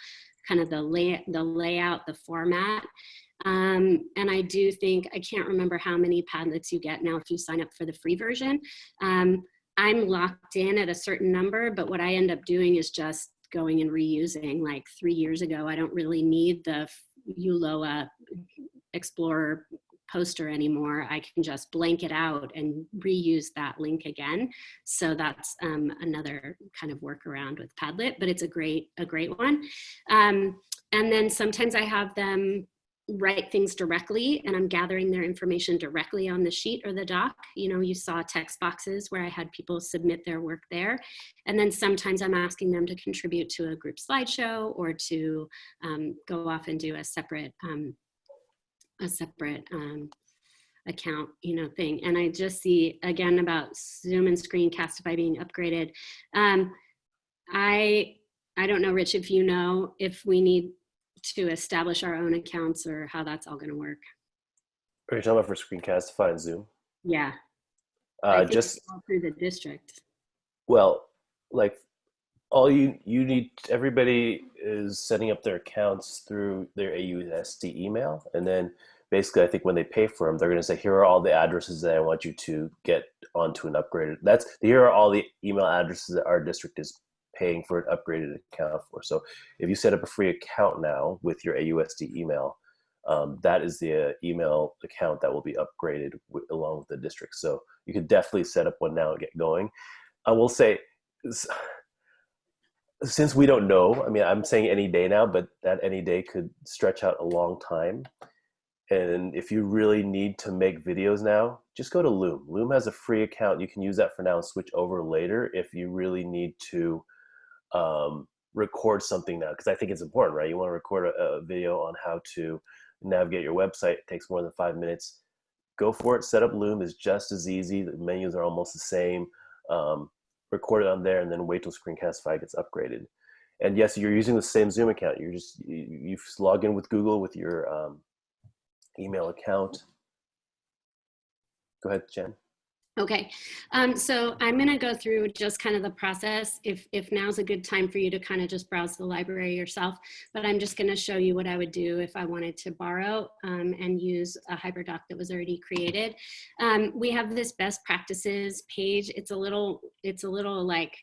kind of the layout, the format. And I do think, I can't remember how many Padlets you get now if you sign up for the free version. I'm locked in at a certain number, but what I end up doing is just going and reusing. Like 3 years ago, I don't really need the ULOA Explorer poster anymore. I can just blank it out and reuse that link again. So that's another kind of workaround with Padlet, but it's a great one. And then sometimes I have them write things directly, and I'm gathering their information directly on the sheet or the doc. You know, you saw text boxes where I had people submit their work there. And then sometimes I'm asking them to contribute to a group slideshow or to go off and do a separate account, you know, thing. And I just see again about Zoom and Screencastify being upgraded. I don't know, Rich, if you know if we need to establish our own accounts or how that's all going to work. Are you talking about for Screencastify and Zoom? Yeah, I think Just it's all through the district. well, like all you need, everybody is setting up their accounts through their AUSD email, and then basically I think when they pay for them, they're going to say, here are all the addresses that I want you to get onto an upgraded. Here are all the email addresses that our district is paying for an upgraded account for. So if you set up a free account now with your AUSD email, that is the email account that will be upgraded along with the district. So you could definitely set up one now and get going. I will say, since we don't know, I mean, I'm saying any day now, but that any day could stretch out a long time. And if you really need to make videos now, just go to Loom. Loom has a free account. You can use that for now and switch over later if you really need to record something now, because I think it's important, right? You want to record a video on how to navigate your website. It takes more than 5 minutes. go for it. Set up Loom is just as easy. The menus are almost the same. Record it on there and then wait till Screencastify gets upgraded. And yes, you're using the same Zoom account. You log in with Google with your email account. Go ahead, Jen. Okay, so I'm going to go through just kind of the process, if now's a good time for you to kind of just browse the library yourself, but I'm just going to show you what I would do if I wanted to borrow and use a Hyperdoc that was already created. We have this best practices page. It's a little like,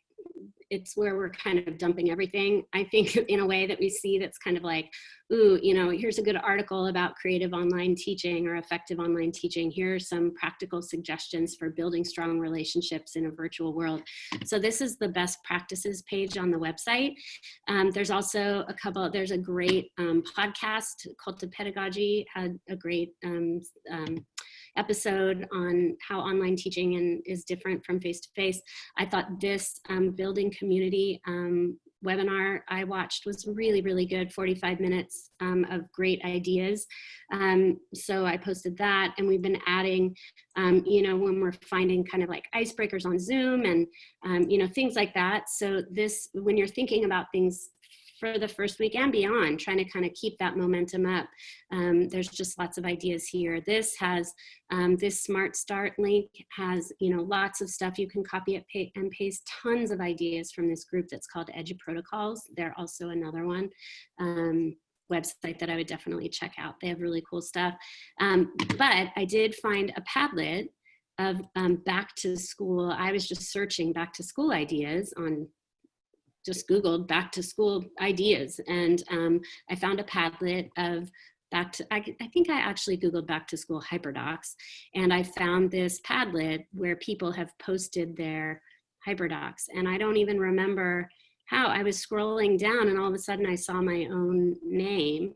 it's where we're kind of dumping everything, I think, in a way that we see that's kind of like, ooh, you know, here's a good article about creative online teaching or effective online teaching. Here are some practical suggestions for building strong relationships in a virtual world. So this is the best practices page on the website. There's also there's a great podcast called The Pedagogy, had a great episode on how online teaching is different from face-to-face. I thought this building community webinar I watched was really, really good, 45 minutes of great ideas. So I posted that, and we've been adding, you know, when we're finding kind of like icebreakers on Zoom and, you know, things like that. So this, when you're thinking about things for the first week and beyond, trying to kind of keep that momentum up. There's just lots of ideas here. This has, this Smart Start link has, you know, lots of stuff you can copy and paste, tons of ideas from this group that's called Edu Protocols. They're also another one. Website that I would definitely check out. They have really cool stuff. But I did find a Padlet of back to school. I was just searching back to school ideas on, just Googled back to school ideas. And I found a Padlet of I think I actually Googled back to school Hyperdocs. And I found this Padlet where people have posted their Hyperdocs. And I don't even remember how. I was scrolling down and all of a sudden I saw my own name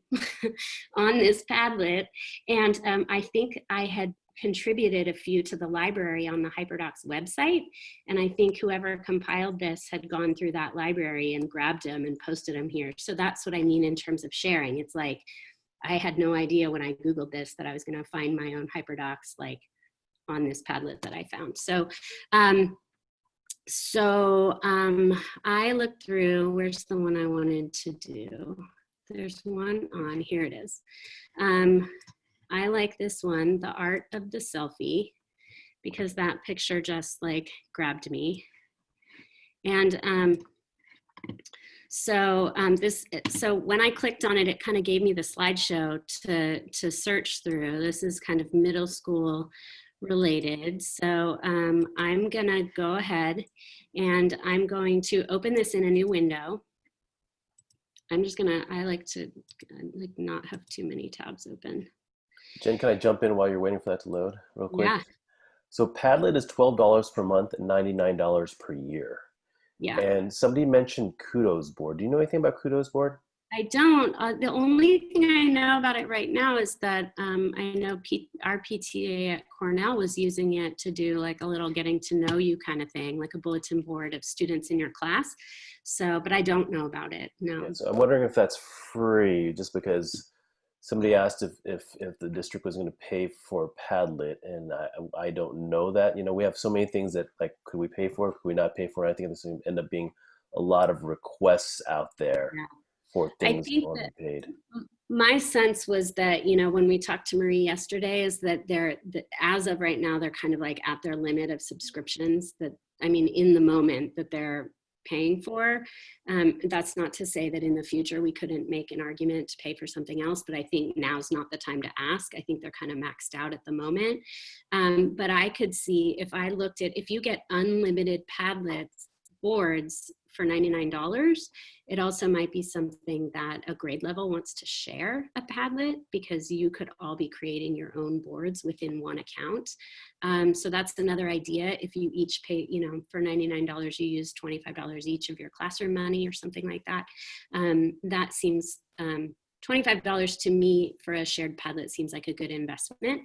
on this Padlet. And I think I had contributed a few to the library on the Hyperdocs website. And I think whoever compiled this had gone through that library and grabbed them and posted them here. So that's what I mean in terms of sharing. It's like, I had no idea when I Googled this that I was going to find my own Hyperdocs like on this Padlet that I found. So, I looked through, where's the one I wanted to do? There's one on, here it is. I like this one, The Art of the Selfie, because that picture just like grabbed me. And so when I clicked on it, it kind of gave me the slideshow to search through. This is kind of middle school related. So I'm gonna go ahead and I'm going to open this in a new window. I'm just gonna, I like to like not have too many tabs open. Jen, can I jump in while you're waiting for that to load real quick? Yeah. So Padlet is $12 per month and $99 per year. Yeah. And somebody mentioned Kudos Board. Do you know anything about Kudos Board? I don't. The only thing I know about it right now is that I know our PTA at Cornell was using it to do like a little getting to know you kind of thing, like a bulletin board of students in your class. So, but I don't know about it, no. Yeah, so I'm wondering if that's free, just because somebody asked if the district was going to pay for Padlet, and I don't know that. You know, we have so many things that, like, could we pay for it? Could we not pay for it? I think there's going to end up being a lot of requests out there for things that already paid. My sense was that, you know, when we talked to Marie yesterday, is that as of right now, they're kind of like at their limit of subscriptions that, I mean, in the moment that they're paying for. That's not to say that in the future we couldn't make an argument to pay for something else, but I think now's not the time to ask. I think they're kind of maxed out at the moment. But I could see if you get unlimited Padlets boards for $99, it also might be something that a grade level wants to share a Padlet, because you could all be creating your own boards within one account. So that's another idea. If you each pay, you know, for $99, you use $25 each of your classroom money or something like that. That seems, $25 to me for a shared Padlet seems like a good investment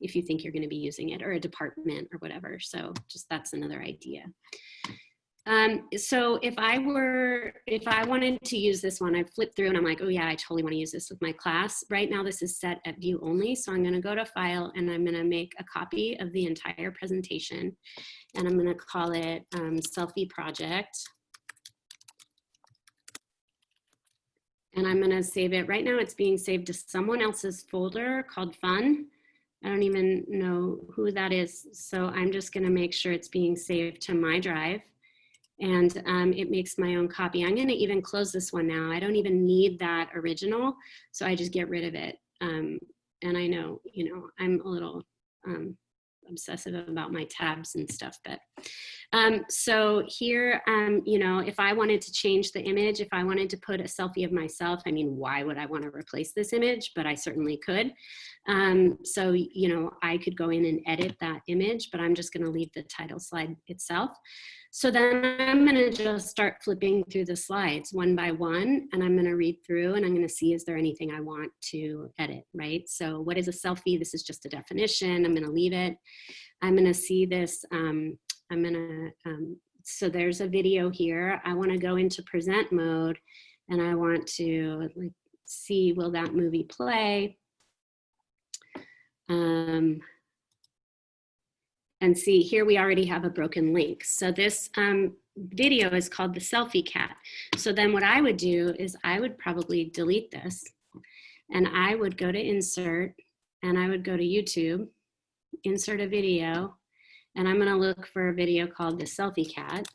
if you think you're going to be using it, or a department or whatever. So just that's another idea. So if I wanted to use this one, I flipped through and I'm like, oh yeah, I totally want to use this with my class. Right now, this is set at view only. So I'm going to go to file and I'm going to make a copy of the entire presentation. And I'm going to call it selfie project. And I'm going to save it. Right now, it's being saved to someone else's folder called fun. I don't even know who that is. So I'm just going to make sure it's being saved to my drive. And it makes my own copy. I'm going to even close this one now. I don't even need that original, so I just get rid of it. And I know, you know, I'm a little obsessive about my tabs and stuff, but so here, you know, if I wanted to change the image, if I wanted to put a selfie of myself, I mean, why would I want to replace this image? But I certainly could. So, you know, I could go in and edit that image, but I'm just going to leave the title slide itself. So then I'm going to just start flipping through the slides one by one, and I'm going to read through and I'm going to see, is there anything I want to edit, right? So what is a selfie? This is just a definition. I'm going to leave it. I'm going to see this. So there's a video here. I want to go into present mode and I want to like see, will that movie play? And see, here we already have a broken link. So this video is called the selfie cat. So then what I would do is I would probably delete this and I would go to insert and I would go to YouTube, insert a video, and I'm gonna look for a video called the selfie cat.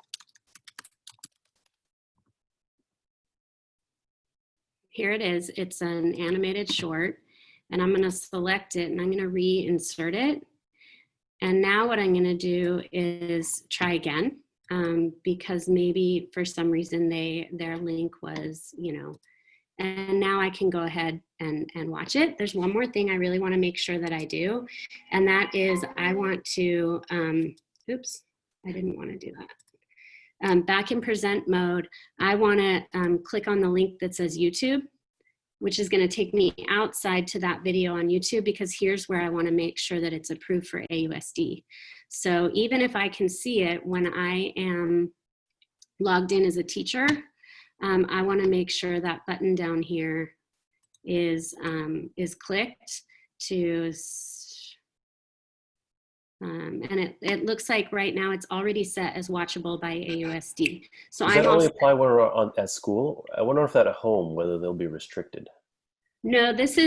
Here it is, it's an animated short, and I'm gonna select it and I'm gonna reinsert it. And now what I'm gonna do is try again, because maybe for some reason their link was, you know, and now I can go ahead and watch it. There's one more thing I really wanna make sure that I do, and that is I want to, oops, I didn't wanna do that. Back in present mode, I wanna click on the link that says YouTube, which is going to take me outside to that video on YouTube, because here's where I want to make sure that it's approved for AUSD. So even if I can see it when I am logged in as a teacher, I want to make sure that button down here is clicked to, and it looks like right now it's already set as watchable by AUSD. So does that only apply when we're at school? I wonder if that at home, whether they'll be restricted. No, this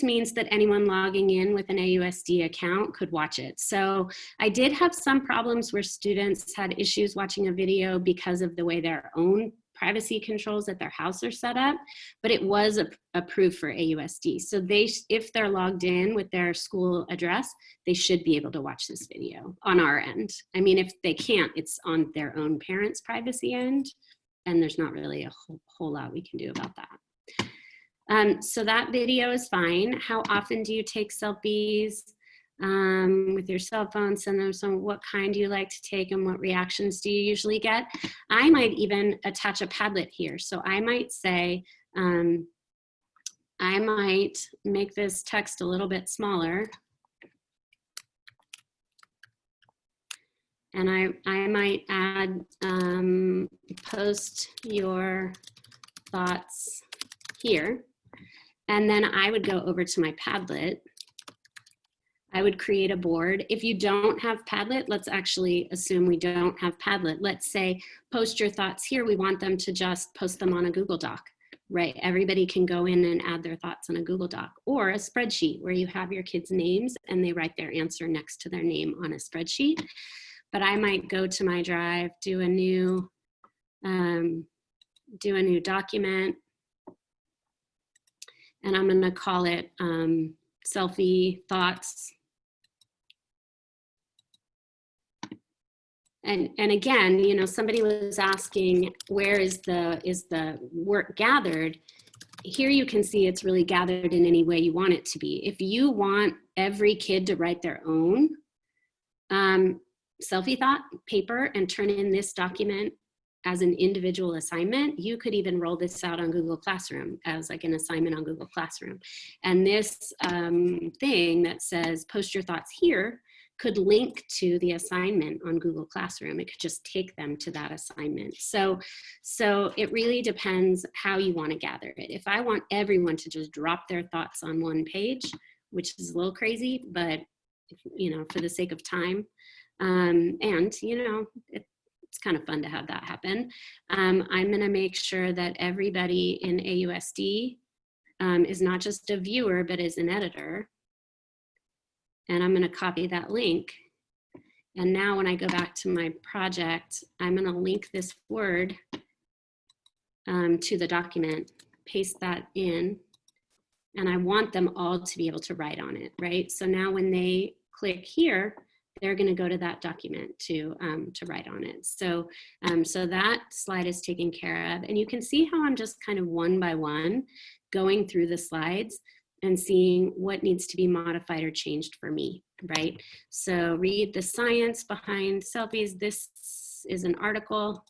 means that anyone logging in with an AUSD account could watch it. So I did have some problems where students had issues watching a video because of the way their own privacy controls at their house are set up, but it was approved for AUSD. So if they're logged in with their school address, they should be able to watch this video on our end. I mean, if they can't, it's on their own parents' privacy end, and there's not really a whole lot we can do about that. So that video is fine. How often do you take selfies with your cell phone? Send them some, what kind do you like to take and what reactions do you usually get? I might even attach a Padlet here. So I might say, I might make this text a little bit smaller. And I might add, post your thoughts here. And then I would go over to my Padlet. I would create a board. If you don't have Padlet, let's actually assume we don't have Padlet. Let's say, post your thoughts here. We want them to just post them on a Google Doc, right? Everybody can go in and add their thoughts on a Google Doc, or a spreadsheet where you have your kids' names and they write their answer next to their name on a spreadsheet. But I might go to my drive, do a new document, and I'm gonna call it selfie thoughts. And again, you know, somebody was asking, where is the work gathered? Here you can see it's really gathered in any way you want it to be. If you want every kid to write their own selfie thought paper and turn in this document as an individual assignment, you could even roll this out on Google Classroom as like an assignment on Google Classroom. And this thing that says, post your thoughts here, could link to the assignment on Google Classroom. It could just take them to that assignment. So it really depends how you want to gather it. If I want everyone to just drop their thoughts on one page, which is a little crazy, but for the sake of time, and it's kind of fun to have that happen. I'm going to make sure that everybody in AUSD is not just a viewer, but is an editor. And I'm going to copy that link. And now when I go back to my project, I'm going to link this Word to the document, paste that in, and I want them all to be able to write on it, right? So now when they click here, they're going to go to that document to write on it. So that slide is taken care of. And you can see how I'm just kind of one by one going through the slides and seeing what needs to be modified or changed for me, right? So read the science behind selfies. This is an article.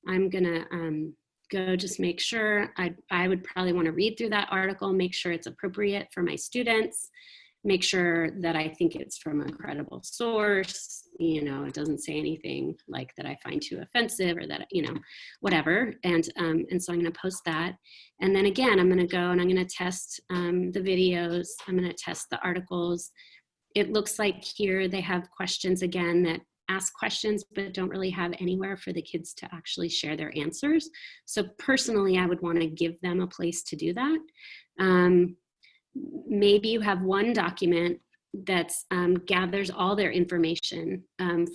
I'm gonna go just make sure. I would probably want to read through that article, make sure it's appropriate for my students, make sure that I think it's from a credible source, it doesn't say anything like that I find too offensive or that, whatever. And so I'm going to post that. And then again, I'm going to go and I'm going to test the videos. I'm going to test the articles. It looks like here they have questions again that ask questions, but don't really have anywhere for the kids to actually share their answers. So personally, I would want to give them a place to do that. Maybe you have one document that gathers all their information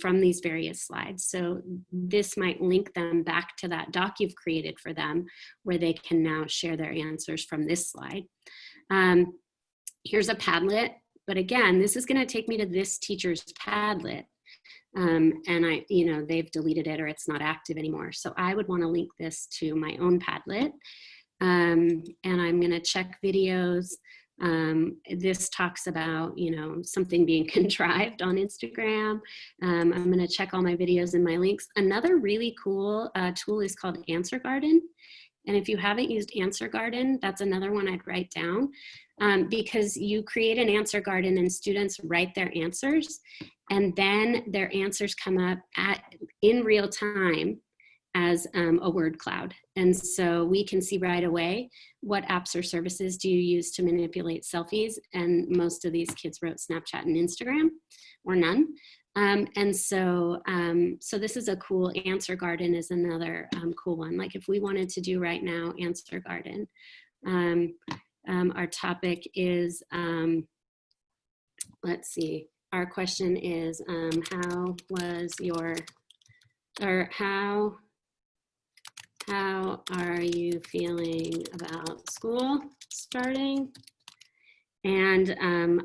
from these various slides. So this might link them back to that doc you've created for them, where they can now share their answers from this slide. Here's a Padlet, but again, this is going to take me to this teacher's Padlet. And they've deleted it or it's not active anymore. So I would want to link this to my own Padlet. And I'm going to check videos. This talks about, something being contrived on Instagram. I'm going to check all my videos and my links. Another really cool tool is called Answer Garden. And if you haven't used Answer Garden, that's another one I'd write down because you create an answer garden and students write their answers and then their answers come up in real time as a word cloud. And so we can see right away what apps or services do you use to manipulate selfies. And most of these kids wrote Snapchat and Instagram or none. So this is a cool. Answer Garden is another cool one. Like if we wanted to do right now, Answer Garden, our topic is, let's see, our question is, how are you feeling about school starting? And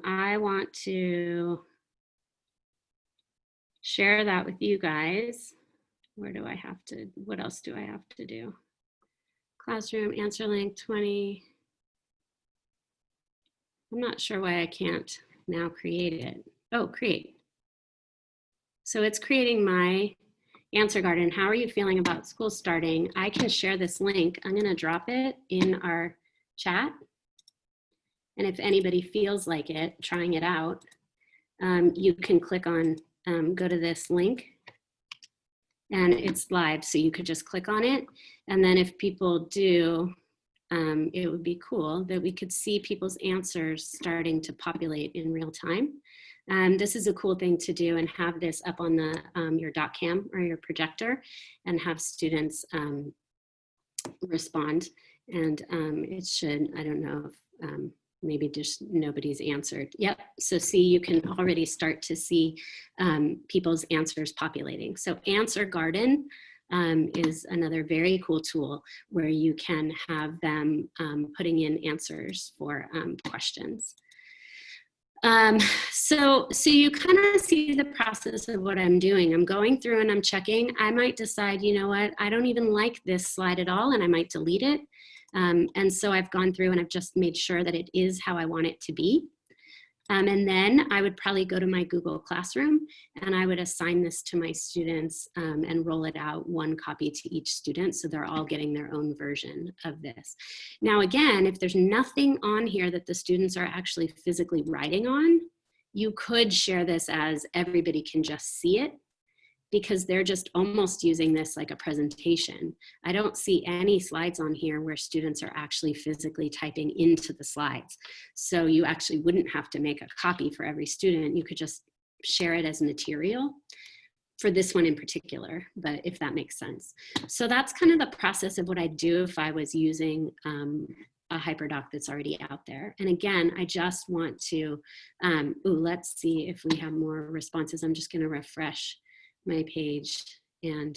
I want to share that with you guys. What else do I have to do? Classroom, answer link 20. I'm not sure why I can't now create it. Oh, create. So it's creating my Answer Garden. How are you feeling about school starting? I can share this link. I'm going to drop it in our chat. And if anybody feels like it, trying it out, you can click on, go to this link and it's live. So you could just click on it. And then if people do, it would be cool that we could see people's answers starting to populate in real time. This is a cool thing to do and have this up on the your doc cam or your projector and have students respond. And it should, I don't know if maybe just nobody's answered. Yep, so see, you can already start to see people's answers populating. So Answer Garden is another very cool tool where you can have them putting in answers for questions. So you kind of see the process of what I'm doing. I'm going through and I'm checking. I might decide, you know what, I don't even like this slide at all, and I might delete it. And so I've gone through and I've just made sure that it is how I want it to be. And then I would probably go to my Google Classroom and I would assign this to my students and roll it out one copy to each student so they're all getting their own version of this. Now again, if there's nothing on here that the students are actually physically writing on, You could share this as everybody can just see it, because they're just almost using this like a presentation. I don't see any slides on here where students are actually physically typing into the slides. So you actually wouldn't have to make a copy for every student. You could just share it as material for this one in particular, but if that makes sense. So that's kind of the process of what I'd do if I was using a Hyperdoc that's already out there. And again, I just want to, let's see if we have more responses. I'm just gonna refresh my page and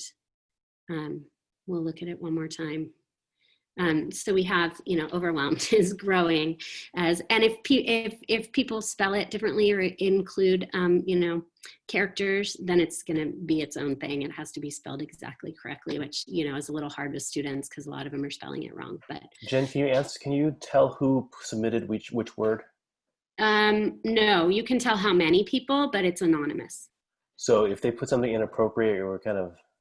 we'll look at it one more time. So we have, overwhelmed is growing as, and if people spell it differently or include, characters, then it's going to be its own thing. It has to be spelled exactly correctly, which, is a little hard with students because a lot of them are spelling it wrong. But Jen, can you tell who submitted which word? No, you can tell how many people, but it's anonymous. So if they put something inappropriate,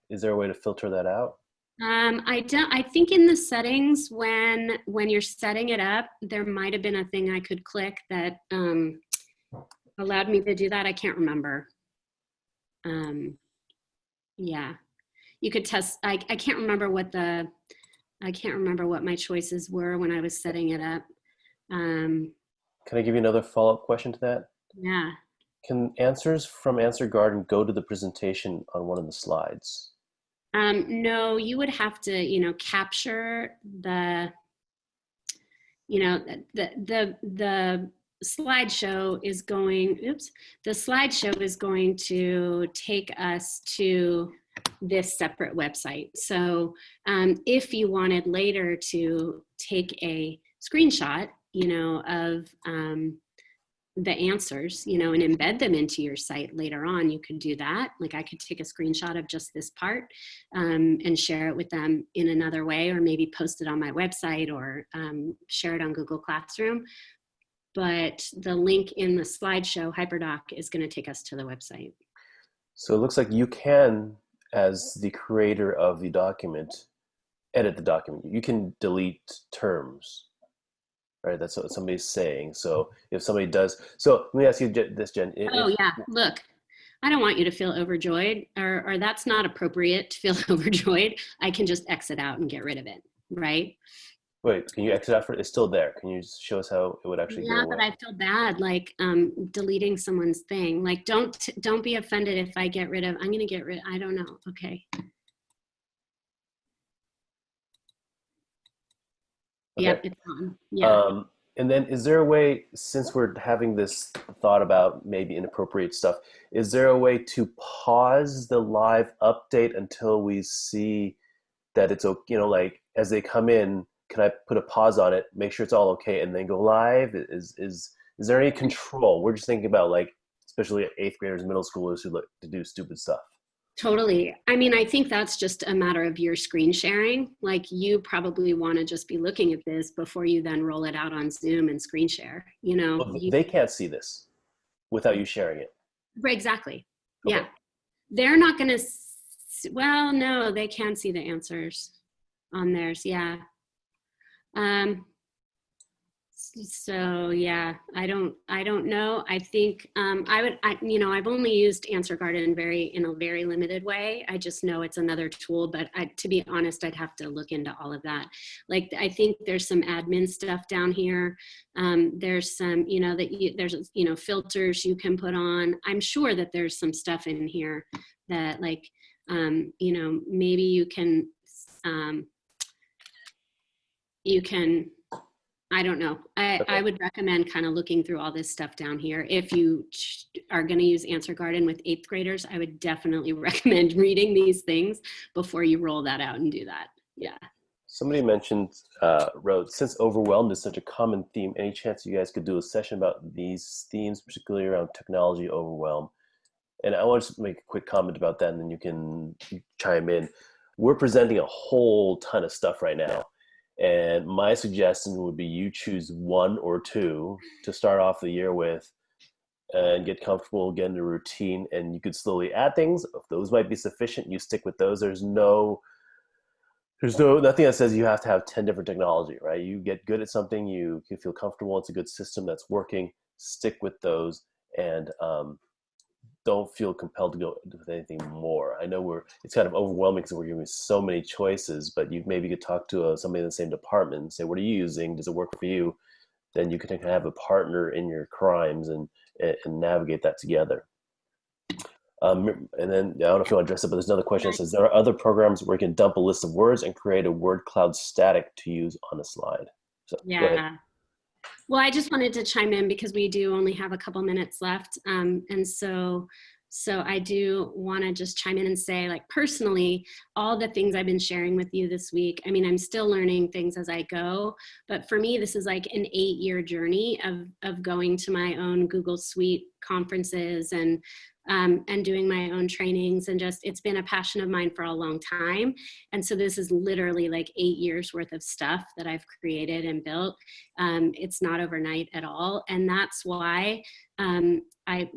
is there a way to filter that out? I think in the settings, when you're setting it up, there might have been a thing I could click that allowed me to do that. I can't remember. Yeah, you could test. I can't remember what my choices were when I was setting it up. Can I give you another follow-up question to that? Yeah. Can answers from Answer Garden go to the presentation on one of the slides? No, you would have to, capture the, the slideshow is going, the slideshow is going to take us to this separate website. So if you wanted later to take a screenshot, of the answers, and embed them into your site later on, you could do that. Like I could take a screenshot of just this part and share it with them in another way, or maybe post it on my website or share it on Google Classroom. But the link in the slideshow, Hyperdoc, is going to take us to the website. So it looks like you can, as the creator of the document, edit the document. You can delete terms. Right, that's what somebody's saying. So if somebody does, so let me ask you this, Jen. Yeah, look, I don't want you to feel overjoyed, or that's not appropriate to feel overjoyed. I can just exit out and get rid of it, right? Wait, can you exit out? It's still there. Can you just show us how it would actually go away? Yeah, but I feel bad, like deleting someone's thing. Like, don't be offended if I get rid of. I'm gonna get rid. I don't know. Okay. Okay. Yep, it's on. Yeah. And then is there a way, since we're having this thought about maybe inappropriate stuff, is there a way to pause the live update until we see that it's okay, like as they come in, can I put a pause on it, make sure it's all okay, and then go live? Is there any control? We're just thinking about, like, especially 8th graders, middle schoolers who look to do stupid stuff. Totally. I mean, I think that's just a matter of your screen sharing. Like, you probably want to just be looking at this before you then roll it out on Zoom and screen share, Well, they can't see this without you sharing it. Right, exactly. Okay. Yeah. They're not going to, well, no, they can see the answers on theirs. Yeah. So yeah, I don't know. I think I've only used Answer Garden in a very limited way. I just know it's another tool, but to be honest, I'd have to look into all of that. Like, I think there's some admin stuff down here. There's some, there's filters you can put on. I'm sure that there's some stuff in here that, like, maybe you can, I don't know. I would recommend kind of looking through all this stuff down here. If you are going to use Answer Garden with 8th graders, I would definitely recommend reading these things before you roll that out and do that. Yeah. Somebody mentioned, wrote, since overwhelmed is such a common theme, any chance you guys could do a session about these themes, particularly around technology overwhelm? And I want to make a quick comment about that, and then you can chime in. We're presenting a whole ton of stuff right now. And my suggestion would be you choose one or two to start off the year with and get comfortable, get into a routine, and you could slowly add things. If those might be sufficient, you stick with those. There's nothing that says you have to have 10 different technology, right? You get good at something, you feel comfortable, it's a good system that's working, stick with those. and don't feel compelled to go with anything more. I know it's kind of overwhelming because we're giving so many choices, but you maybe could talk to somebody in the same department and say, what are you using? Does it work for you? Then you can have a partner in your crimes and navigate that together. And then I don't know if you want to address it, but there's another question that says, there are other programs where you can dump a list of words and create a word cloud static to use on a slide. So Yeah. Go ahead. Well, I just wanted to chime in because we do only have a couple minutes left. And so I do want to just chime in and say, like, personally, all the things I've been sharing with you this week, I mean, I'm still learning things as I go, but for me, this is like an 8-year journey of going to my own Google Suite conferences and doing my own trainings, and just, it's been a passion of mine for a long time. And so this is literally like 8 years worth of stuff that I've created and built. It's not overnight at all. And that's why I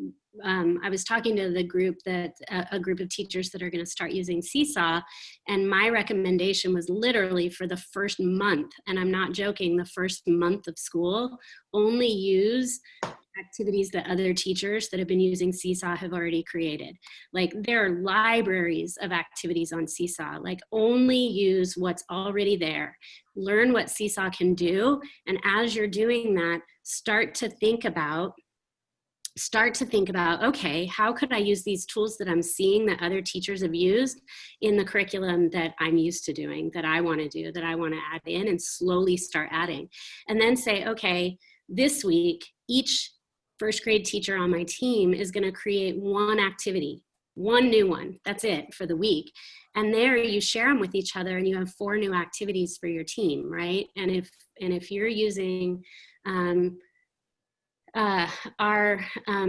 was talking to the group a group of teachers that are going to start using Seesaw, and my recommendation was literally for the first month, and I'm not joking, the first month of school, only use activities that other teachers that have been using Seesaw have already created. Like, there are libraries of activities on Seesaw. Like, only use what's already there. Learn what Seesaw can do, and as you're doing that, start to think about, okay, how could I use these tools that I'm seeing that other teachers have used in the curriculum that I'm used to doing, that I want to do, that I want to add in, and slowly start adding. And then say, okay, this week, each first grade teacher on my team is going to create one activity, one new one. That's it for the week. And there you share them with each other, and you have 4 new activities for your team, right? And if you're using our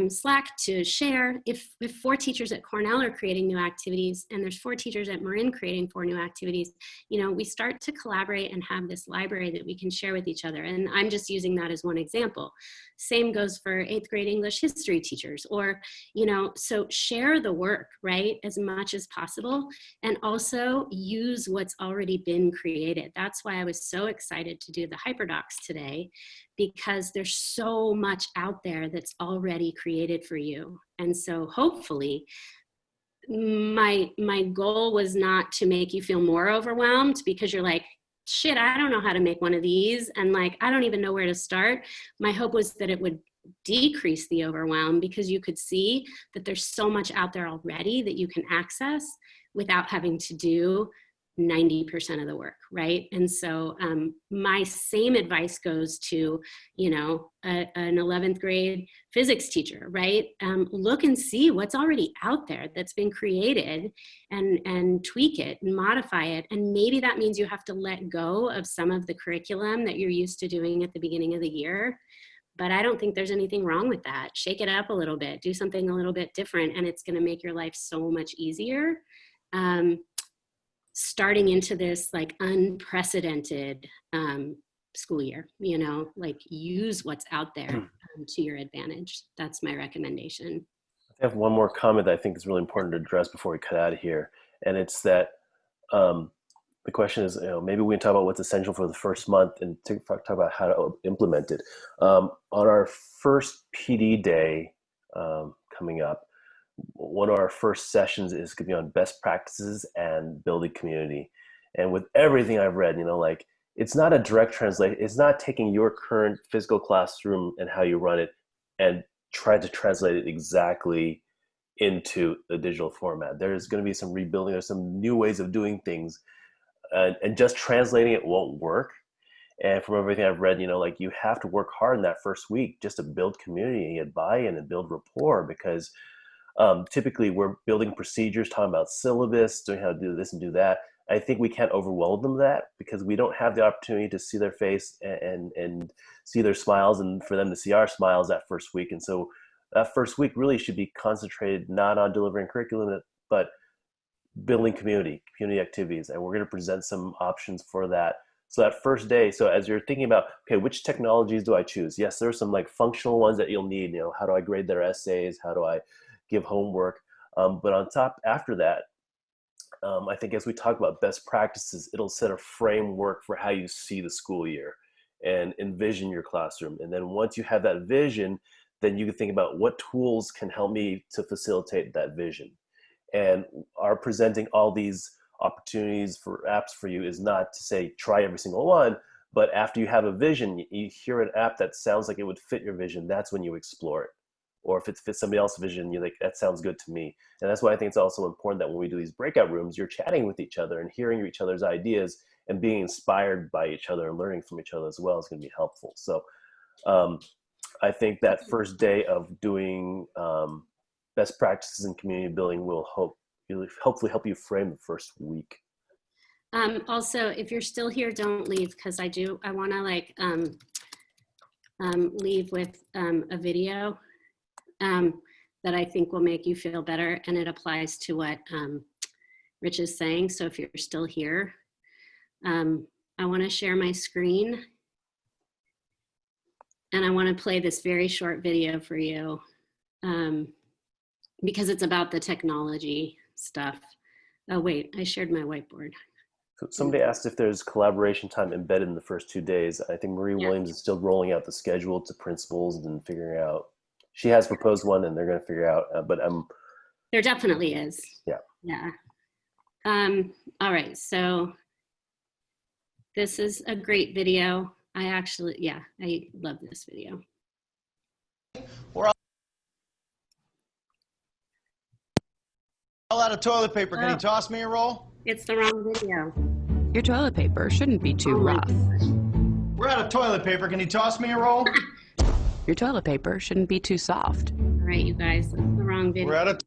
Slack to share, if 4 teachers at Cornell are creating new activities, and there's 4 teachers at Marin creating 4 new activities, we start to collaborate and have this library that we can share with each other. And I'm just using that as one example. Same goes for 8th grade English history teachers, or, so share the work, right, as much as possible, and also use what's already been created. That's why I was so excited to do the Hyperdocs today, because there's so much out there that's already created for you. And so hopefully, my goal was not to make you feel more overwhelmed because you're like, shit, I don't know how to make one of these, and like, I don't even know where to start. My hope was that it would decrease the overwhelm, because you could see that there's so much out there already that you can access without having to do 90% of the work, right? And so my same advice goes to, an 11th grade physics teacher, right? Look and see what's already out there that's been created, and tweak it and modify it. And maybe that means you have to let go of some of the curriculum that you're used to doing at the beginning of the year. But I don't think there's anything wrong with that. Shake it up a little bit, do something a little bit different, and it's going to make your life so much easier. Starting into this like unprecedented school year, like, use what's out there to your advantage. That's my recommendation. I have one more comment that I think is really important to address before we cut out of here. And it's that the question is, maybe we can talk about what's essential for the first month and talk about how to implement it. On our first PD day coming up, one of our first sessions is going to be on best practices and building community. And with everything I've read, like, it's not a direct translation. It's not taking your current physical classroom and how you run it and try to translate it exactly into the digital format. There's going to be some rebuilding. There's some new ways of doing things, and just translating it won't work. And from everything I've read, like, you have to work hard in that first week just to build community and get buy-in and build rapport, because typically we're building procedures, talking about syllabus, doing how to do this and do that. I think we can't overwhelm them that, because we don't have the opportunity to see their face and see their smiles, and for them to see our smiles that first week. And so that first week really should be concentrated not on delivering curriculum, but building community activities. And we're going to present some options for that. So that first day, so as you're thinking about, okay, which technologies do I choose? Yes, there are some like functional ones that you'll need, how do I grade their essays? How do I give homework? But on top, after that, I think as we talk about best practices, it'll set a framework for how you see the school year and envision your classroom. And then once you have that vision, then you can think about what tools can help me to facilitate that vision. And our presenting all these opportunities for apps for you is not to say try every single one, but after you have a vision, you hear an app that sounds like it would fit your vision, that's when you explore it. Or if it fits somebody else's vision, you're like, that sounds good to me. And that's why I think it's also important that when we do these breakout rooms, you're chatting with each other and hearing each other's ideas and being inspired by each other and learning from each other as well is going to be helpful. So I think that first day of doing best practices in community building will hopefully help you frame the first week. Also, if you're still here, don't leave, because I want to like leave with a video that I think will make you feel better, and it applies to what Rich is saying. So if you're still here, I want to share my screen, and I want to play this very short video for you because it's about the technology stuff. Oh wait, I shared my whiteboard. So somebody asked if there's collaboration time embedded in the first 2 days. I think Marie Williams is still rolling out the schedule to principals and figuring out. She has proposed one, and they're going to figure out. But there definitely is. Yeah. Yeah. All right. So this is a great video. I love this video. We're all out of toilet paper. Can you toss me a roll? It's the wrong video. Your toilet paper shouldn't be too rough. We're out of toilet paper. Can you toss me a roll? Your toilet paper shouldn't be too soft. All right, you guys, that's the wrong video. We're out of.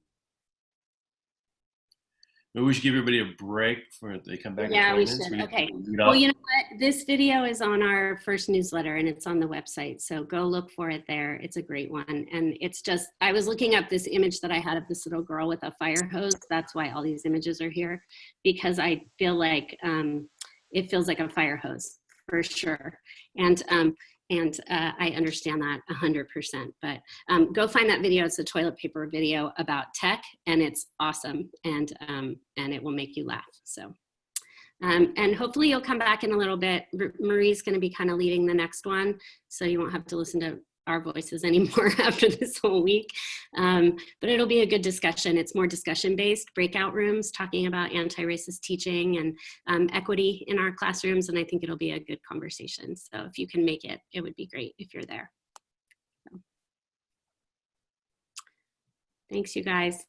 Maybe we should give everybody a break before they come back. Yeah, we should. Okay. Well, you know what? This video is on our first newsletter, and it's on the website. So go look for it there. It's a great one. And it's just, I was looking up this image that I had of this little girl with a fire hose. That's why all these images are here, because I feel like it feels like a fire hose for sure. And I understand that 100%, but go find that video. It's a toilet paper video about tech, and it's awesome, and it will make you laugh. So, and hopefully you'll come back in a little bit. Marie's going to be kind of leading the next one, so you won't have to listen to our voices anymore after this whole week. But it'll be a good discussion. It's more discussion-based, breakout rooms, talking about anti-racist teaching and equity in our classrooms, and I think it'll be a good conversation. So if you can make it, it would be great if you're there. So. Thanks, you guys.